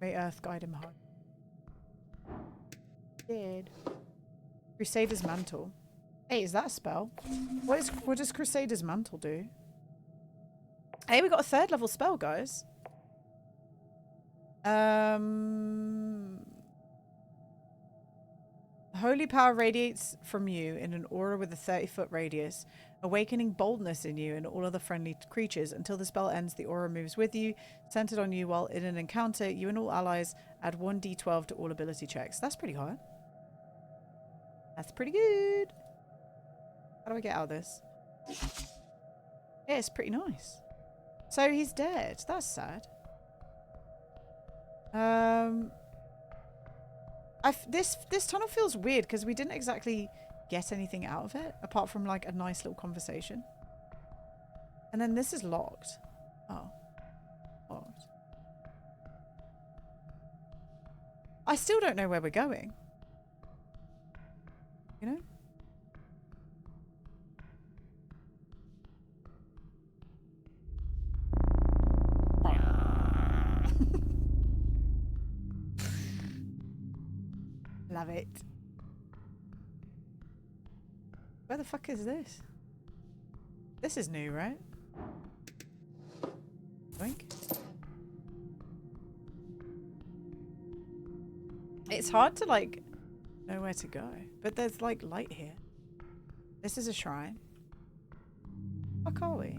May Earth guide him home. Dead. Crusader's Mantle. Hey, is that a spell? What does Crusader's Mantle do? Hey, we got a 3rd level spell, guys. Holy power radiates from you in an aura with a 30-foot radius, awakening boldness in you and all other friendly creatures. Until the spell ends, the aura moves with you, centered on you, while in an encounter, you and all allies add 1d12 to all ability checks. That's pretty hard. That's pretty good. How do I get out of this? Yeah, it's pretty nice. So he's dead. That's sad. This tunnel feels weird because we didn't exactly get anything out of it apart from like a nice little conversation. And then this is locked. Oh. Locked. I still don't know where we're going. You know? Love it. Where the fuck is this? This is new, right? Boink. It's hard to like know where to go, but there's like light here. This is a shrine. Fuck are we?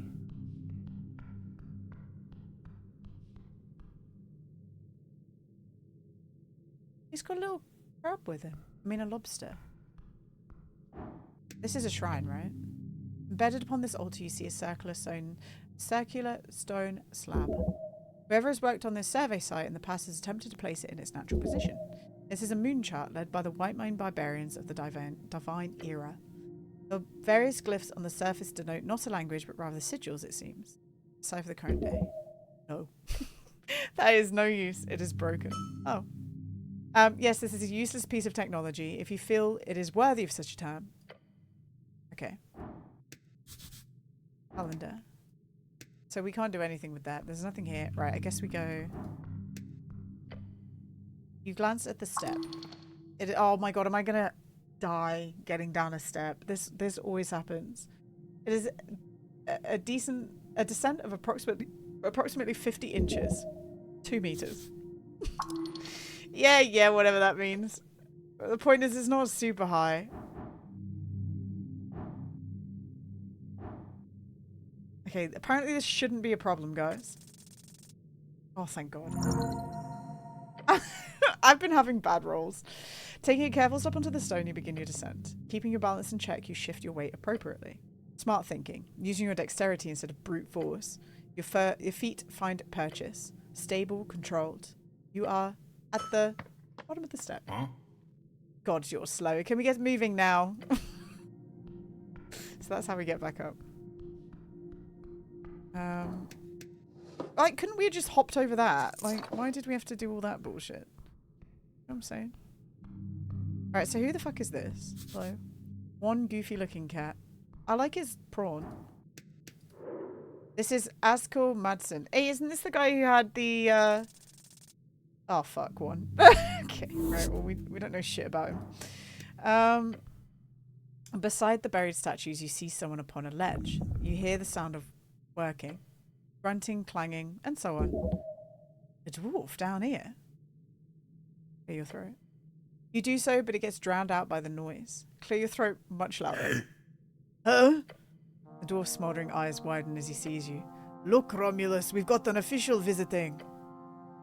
He's got a little crab with him. I mean, a lobster. This is a shrine, right? Embedded upon this altar, you see a circular stone slab. Whoever has worked on this survey site in the past has attempted to place it in its natural position. This is a moon chart led by the White Mine barbarians of the divine era. The various glyphs on the surface denote not a language, but rather sigils, it seems. Decipher the current day. No. That is no use. It is broken. Oh. Yes, this is a useless piece of technology. If you feel it is worthy of such a term. Okay. Calendar. So we can't do anything with that. There's nothing here. Right, I guess we go... You glance at the step. Oh my god, am I gonna die getting down a step? This always happens. It is a descent of approximately 50 inches. 2 meters. Yeah, whatever that means. The point is, it's not super high. Okay, apparently this shouldn't be a problem, guys. Oh, thank God. I've been having bad rolls. Taking a careful step onto the stone, you begin your descent. Keeping your balance in check, you shift your weight appropriately. Smart thinking. Using your dexterity instead of brute force. Your feet find purchase. Stable, controlled. You are at the bottom of the step. Huh? God, you're slow. Can we get moving now? So that's how we get back up. Like, couldn't we have just hopped over that? Like, why did we have to do all that bullshit? You know what I'm saying? Alright, so who the fuck is this? Hello? One goofy looking cat. I like his prawn. This is Asko Madsen. Hey, isn't this the guy who had the, Oh, fuck, one. Okay, right, well, we don't know shit about him. Beside the buried statues, you see someone upon a ledge. You hear the sound of working. Grunting, clanging, and so on. A dwarf down here. Clear your throat. You do so, but it gets drowned out by the noise. Clear your throat much louder. Huh? The dwarf's smouldering eyes widen as he sees you. Look, Romulus, we've got an official visiting.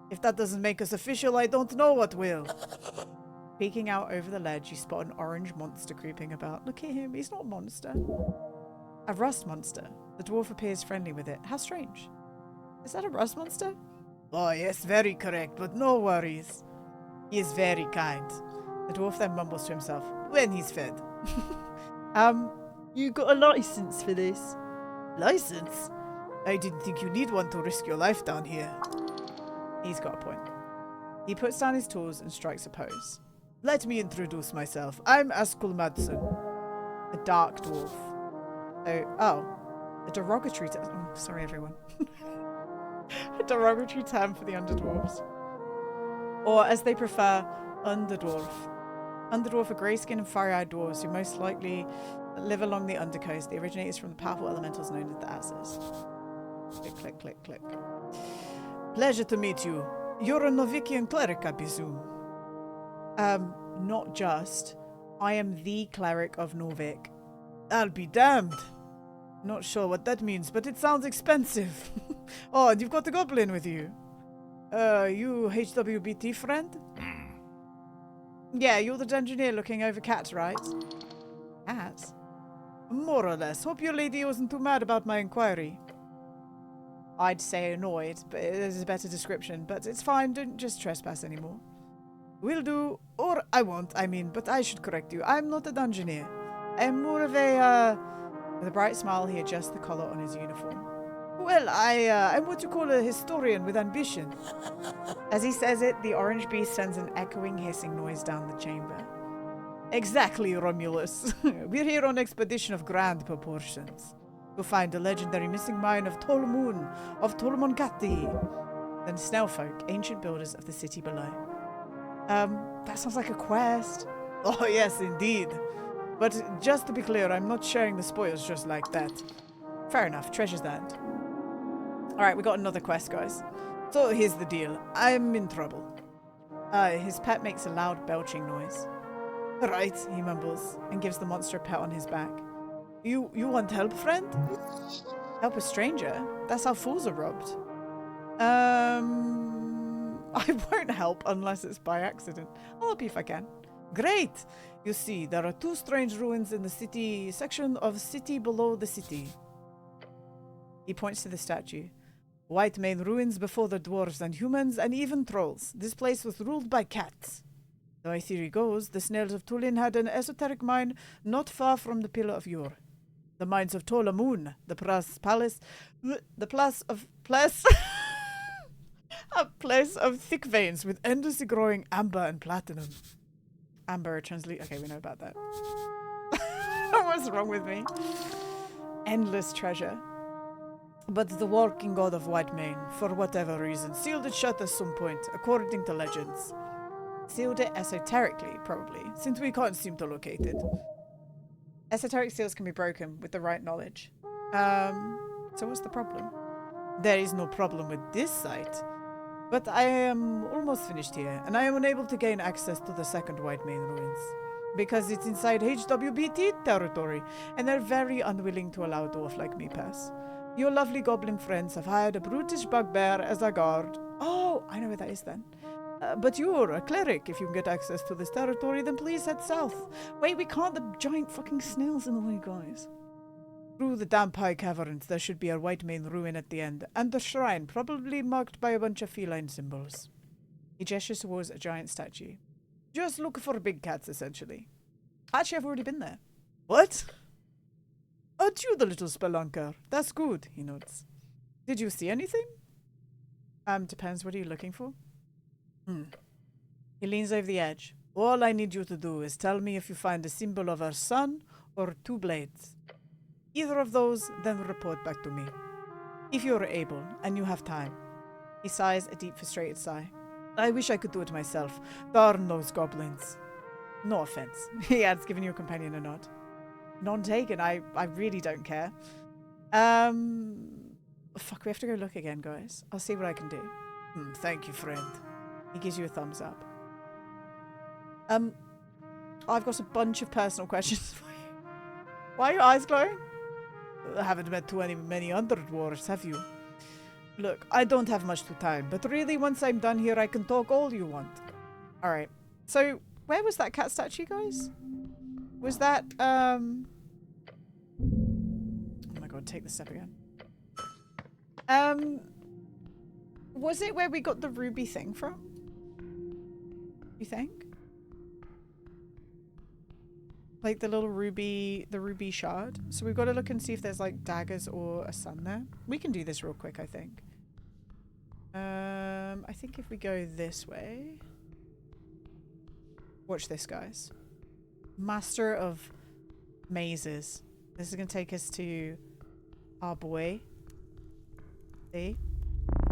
If that doesn't make us official, I don't know what will. Peeking out over the ledge, you spot an orange monster creeping about. Look at him, he's not a monster. A rust monster. The dwarf appears friendly with it. How strange. Is that a rust monster? Oh yes, very correct, but no worries. He is very kind. The dwarf then mumbles to himself, when he's fed. You got a license for this? License? I didn't think you need one to risk your life down here. He's got a point. He puts down his tools and strikes a pose. Let me introduce myself. I'm Askul Madsen, a dark dwarf. A derogatory term. Oh, sorry, everyone. A derogatory term for the underdwarfs. Or, as they prefer, underdwarf. Underdwarf are grey-skinned and fiery-eyed dwarves who most likely live along the undercoast. They originate from the powerful elementals known as the Asses. Click, click, click, click. Pleasure to meet you. You're a Novikian cleric, I presume. Not just. I am the cleric of Novik. I'll be damned. Not sure what that means, but it sounds expensive. Oh, and you've got the goblin with you. You HWBT friend? Yeah, you're the dungeoneer looking over cats, right? Cats? More or less. Hope your lady wasn't too mad about my inquiry. I'd say annoyed, but it is a better description. But it's fine, don't just trespass anymore. Will do, or I won't, but I should correct you. I'm not a dungeoneer. I'm more of a, With a bright smile, he adjusts the collar on his uniform. Well, I'm what you call a historian with ambition. As he says it, the orange beast sends an echoing hissing noise down the chamber. Exactly, Romulus. We're here on an expedition of grand proportions. To find the legendary missing mine of Tolmun, of Tolmunkati. Then Snellfolk, ancient builders of the city below. That sounds like a quest. Oh, yes, indeed. But just to be clear, I'm not sharing the spoils just like that. Fair enough, treasure's land. Alright, we got another quest, guys. So here's the deal. I'm in trouble. His pet makes a loud belching noise. Right, he mumbles, and gives the monster a pat on his back. You want help, friend? Help a stranger? That's how fools are robbed. I won't help unless it's by accident. I'll help you if I can. Great! You see, there are 2 strange ruins in the city section of city below the city. He points to the statue. White Mane ruins before the dwarves and humans and even trolls. This place was ruled by cats. The way theory goes, the snails of Tulin had an esoteric mine not far from the Pillar of Yore. The mines of Tolamun, the palace, the place a place of thick veins with endlessly growing amber and platinum. Amber translate. Okay, we know about that. What's wrong with me? Endless treasure. But the walking god of White Mane, for whatever reason, sealed it shut at some point, according to legends. Sealed it esoterically, probably, since we can't seem to locate it. Esoteric seals can be broken with the right knowledge. So what's the problem? There is no problem with this site. But I am almost finished here, and I am unable to gain access to the second White Mane ruins. Because it's inside HWBT territory, and they're very unwilling to allow a dwarf like me pass. Your lovely goblin friends have hired a brutish bugbear as a guard. Oh, I know where that is then. But you're a cleric. If you can get access to this territory, then please head south. Wait, we can't. The giant fucking snails in the way, guys. Through the damp high caverns, there should be a White Mane ruin at the end, and the shrine, probably marked by a bunch of feline symbols. He gestures towards a giant statue. Just look for big cats, essentially. Actually, I've already been there. What? Aren't you the little spelunker? That's good, he nods. Did you see anything? Depends. What are you looking for? He leans over the edge. All I need you to do is tell me if you find a symbol of a sun or 2 blades. Either of those, then report back to me. If you're able, and you have time. He sighs a deep, frustrated sigh. I wish I could do it myself. Darn those goblins. No offense. He adds, giving your companion a nod. None taken. I really don't care. Fuck, we have to go look again, guys. I'll see what I can do. Thank you, friend. He gives you a thumbs up. I've got a bunch of personal questions for you. Why are your eyes glowing? I haven't met too many other dwarves, have you? Look, I don't have much to time, but really once I'm done here, I can talk all you want. Alright. So, where was that cat statue, guys? Was that, oh my god, take the step again. Was it where we got the ruby thing from? You think? Like the little ruby, the ruby shard. So we've got to look and see if there's like daggers or a sun there. We can do this real quick, I think. I think if we go this way. Watch this, guys. Master of mazes. This is going to take us to our boy. See?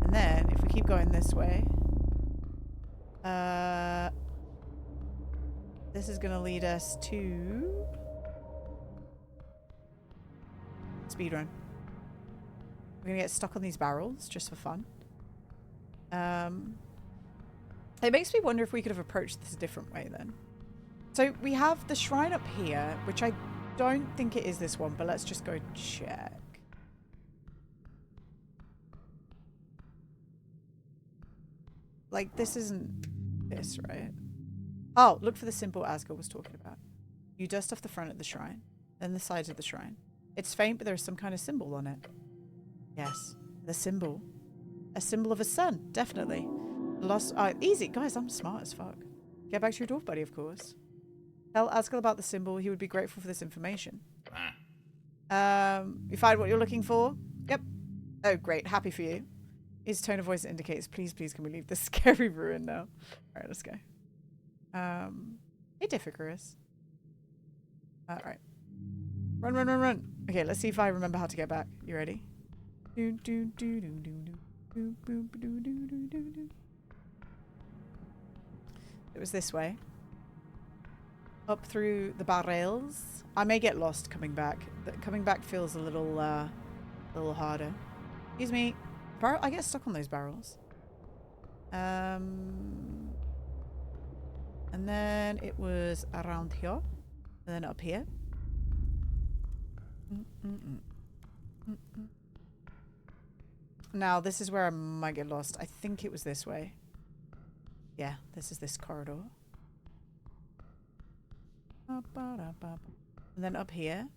And then if we keep going this way. This is going to lead us to speedrun. We're going to get stuck on these barrels just for fun. It makes me wonder if we could have approached this a different way then. So we have the shrine up here, which I don't think it is this one, but let's just go check. Like, this isn't this, right? Oh, look for the symbol Asgore was talking about. You dust off the front of the shrine, then the sides of the shrine. It's faint, but there's some kind of symbol on it. Yes, the symbol. A symbol of a sun, definitely. Lost. Easy, guys, I'm smart as fuck. Get back to your dwarf buddy, of course. Tell Asgore about the symbol. He would be grateful for this information. You find what you're looking for? Yep. Oh, great. Happy for you. His tone of voice indicates, please, can we leave this scary ruin now? Alright, let's go. Hey, Difficulous. Alright. Run. Okay, let's see if I remember how to get back. You ready? It was this way. Up through the barrels. I may get lost coming back. Coming back feels a little harder. Excuse me. I get stuck on those barrels. And then it was around here. And then up here. Now, this is where I might get lost. I think it was this way. Yeah, this is this corridor. And then up here,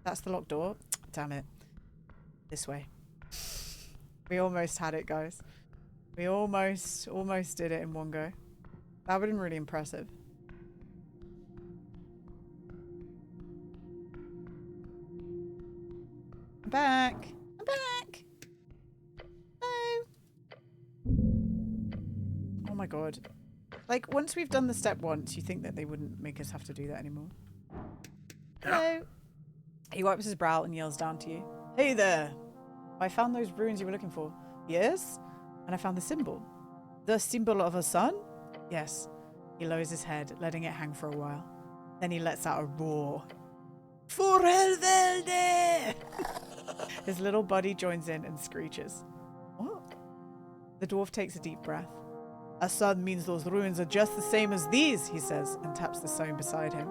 that's the locked door. Damn it. This way. We almost had it, guys. We almost did it in one go. That would have been really impressive. I'm back. I'm back. Hello. Oh my god. Like, once we've done the step once, you think that they wouldn't make us have to do that anymore. Hello. He wipes his brow and yells down to you. Hey there. I found those ruins you were looking for. Yes? And I found the symbol. The symbol of a sun? Yes. He lowers his head, letting it hang for a while. Then he lets out a roar. For Helvelde! His little buddy joins in and screeches. What? The dwarf takes a deep breath. A sun means those ruins are just the same as these, he says, and taps the stone beside him.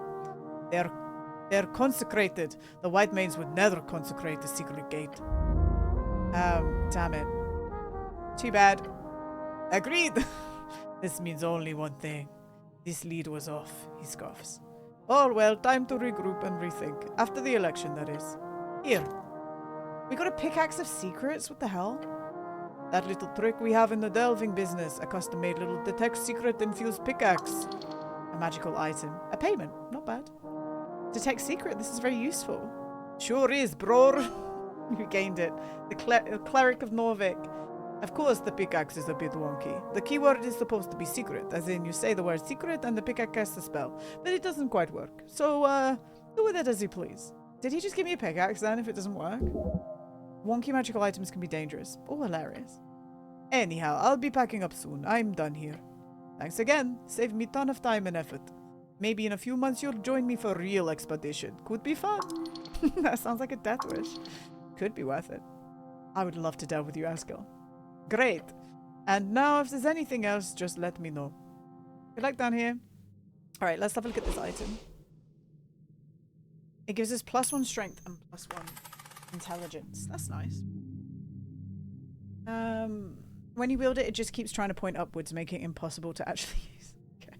They're consecrated. The white maidens would never consecrate the secret gate. Damn it. Too bad. Agreed. This means only one thing. This lead was off, he scoffs. Oh well, time to regroup and rethink. After the election, that is. Here. We got a pickaxe of secrets? What the hell? That little trick we have in the delving business. A custom-made little detect secret infused pickaxe. A magical item. A payment. Not bad. Detect secret. This is very useful. Sure is, bror. You gained it. The Cleric of Norvik. Of course, the pickaxe is a bit wonky. The keyword is supposed to be secret, as in you say the word secret and the pickaxe casts a spell. But it doesn't quite work. So, do with it as you please. Did he just give me a pickaxe then if it doesn't work? Wonky magical items can be dangerous. Or hilarious. Anyhow, I'll be packing up soon. I'm done here. Thanks again. Saved me a ton of time and effort. Maybe in a few months you'll join me for a real expedition. Could be fun. That sounds like a death wish. Could be worth it. I would love to delve with you, Askill. Great. And now if there's anything else, just let me know. Good luck down here. Alright, let's have a look at this item. It gives us +1 strength and +1 intelligence. That's nice. When you wield it, it just keeps trying to point upwards, making it impossible to actually use. Okay.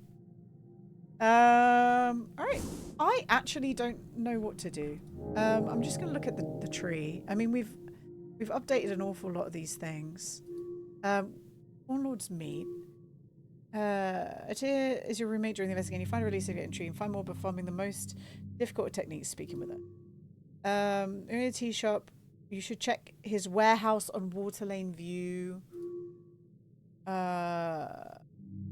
Alright. I actually don't know what to do. I'm just gonna look at the tree. I mean, we've updated an awful lot of these things. Warlord's meat. Atir is your roommate during the investigation. You find a release of it in tree and find more performing the most difficult techniques speaking with it. In a tea shop, you should check his warehouse on Water Lane View. The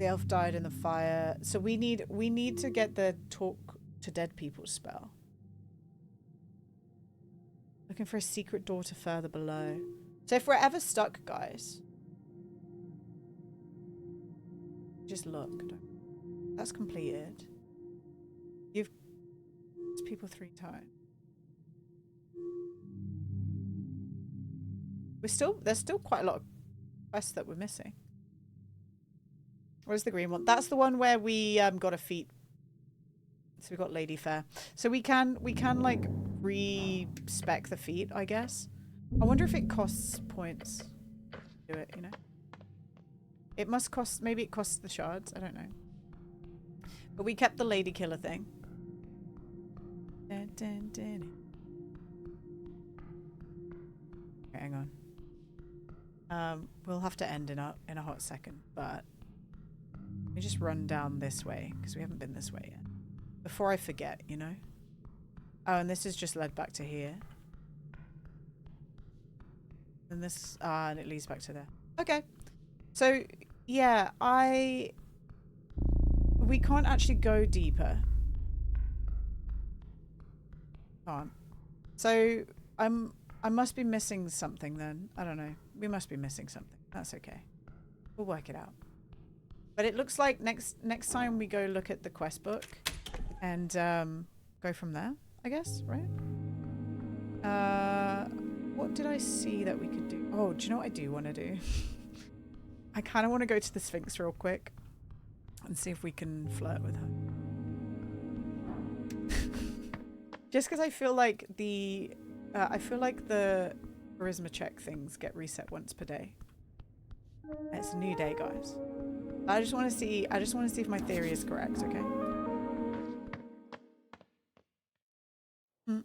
elf died in the fire. So we need to get the talk to dead people spell. Looking for a secret door to further below. So if we're ever stuck, guys, just look. That's completed. You've people 3 times. There's still quite a lot of quests that we're missing. Where's the green one? That's the one where we got a feat. So we got Lady Fair. So we can like re-spec the feat, I guess. I wonder if it costs points to do it, you know? It must cost, maybe it costs the shards, I don't know. But we kept the Lady Killer thing. Dun, dun, dun. Okay, hang on. We'll have to end in a hot second, but let me just run down this way because we haven't been this way yet. Before I forget, you know? Oh, and this is just led back to here. And this, and it leads back to there. Okay. So, yeah, we can't actually go deeper. Can't. So, I must be missing something then. I don't know. We must be missing something. That's okay. We'll work it out. But it looks like next time we go look at the quest book and go from there, I guess, right? What did I see that we could do? Oh, do you know what I do want to do? I kind of want to go to the Sphinx real quick and see if we can flirt with her. Just because I feel like the charisma check things get reset once per day. It's a new day, guys. I just want to see if my theory is correct, okay? I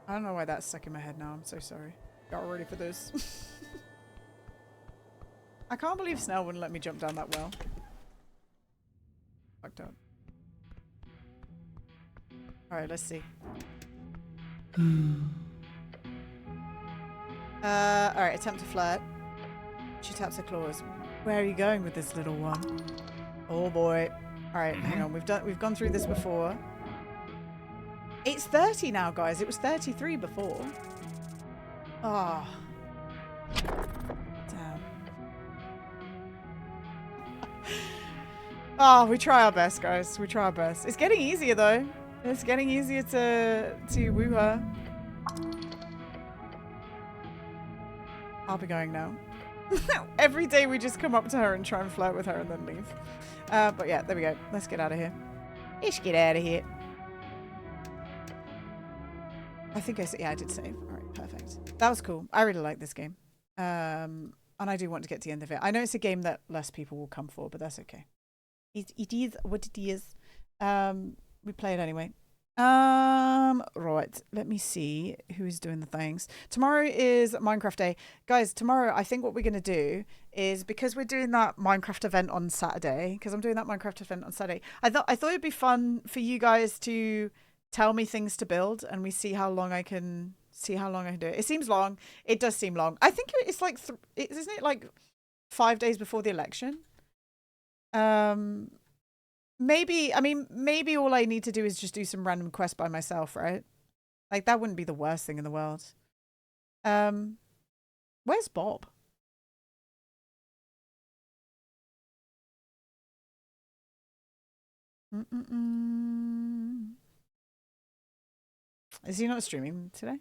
don't know why that's stuck in my head now. I'm so sorry. Got ready for this. I can't believe Snell wouldn't let me jump down that well. Fucked up. Alright, let's see. Alright, attempt to flirt. She taps her claws. Where are you going with this little one? Oh boy. Alright, hang on. We've gone through this before. It's 30 now, guys. It was 33 before. Ah. Oh. Damn. Oh, we try our best, guys. We try our best. It's getting easier, though. It's getting easier to woo her. I'll be going now. Every day we just come up to her and try and flirt with her and then leave. But yeah, there we go. Let's get out of here. Let's get out of here. I think I did save. All right, perfect. That was cool. I really like this game. And I do want to get to the end of it. I know it's a game that less people will come for, but that's okay. It is what it is. We play it anyway. Right. Let me see who is doing the things. Tomorrow is Minecraft Day. Guys, tomorrow I think what we're going to do is, because we're doing that Minecraft event on Saturday, because I'm doing that Minecraft event on Saturday, I thought it'd be fun for you guys to tell me things to build and we see how long I can do it. It seems long. It does seem long. I think it's like, isn't it like 5 days before the election? Maybe all I need to do is just do some random quest by myself, right? Like, that wouldn't be the worst thing in the world. Where's Bob? Is he not streaming today?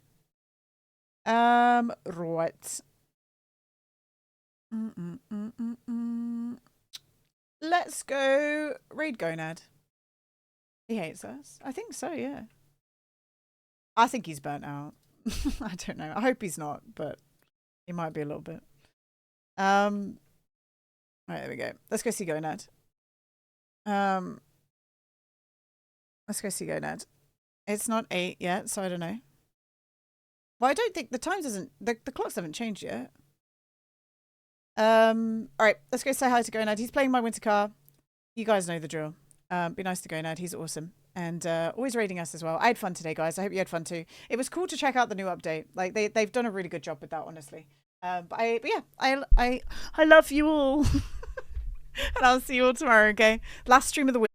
Right. Let's go raid Gonad. He hates us. I think so, yeah. I think he's burnt out. I don't know. I hope he's not, but he might be a little bit. All right, there we go. Let's go see Gonad. Let's go see Gonad. It's not 8 yet, so I don't know. Well, I don't think the time doesn't... The clocks haven't changed yet. All right, let's go say hi to Gonad. He's playing my winter car. You guys know the drill. Be nice to Gonad. He's awesome. And always raiding us as well. I had fun today, guys. I hope you had fun too. It was cool to check out the new update. Like, they've done a really good job with that, honestly. But yeah, I love you all. And I'll see you all tomorrow, okay? Last stream of the week.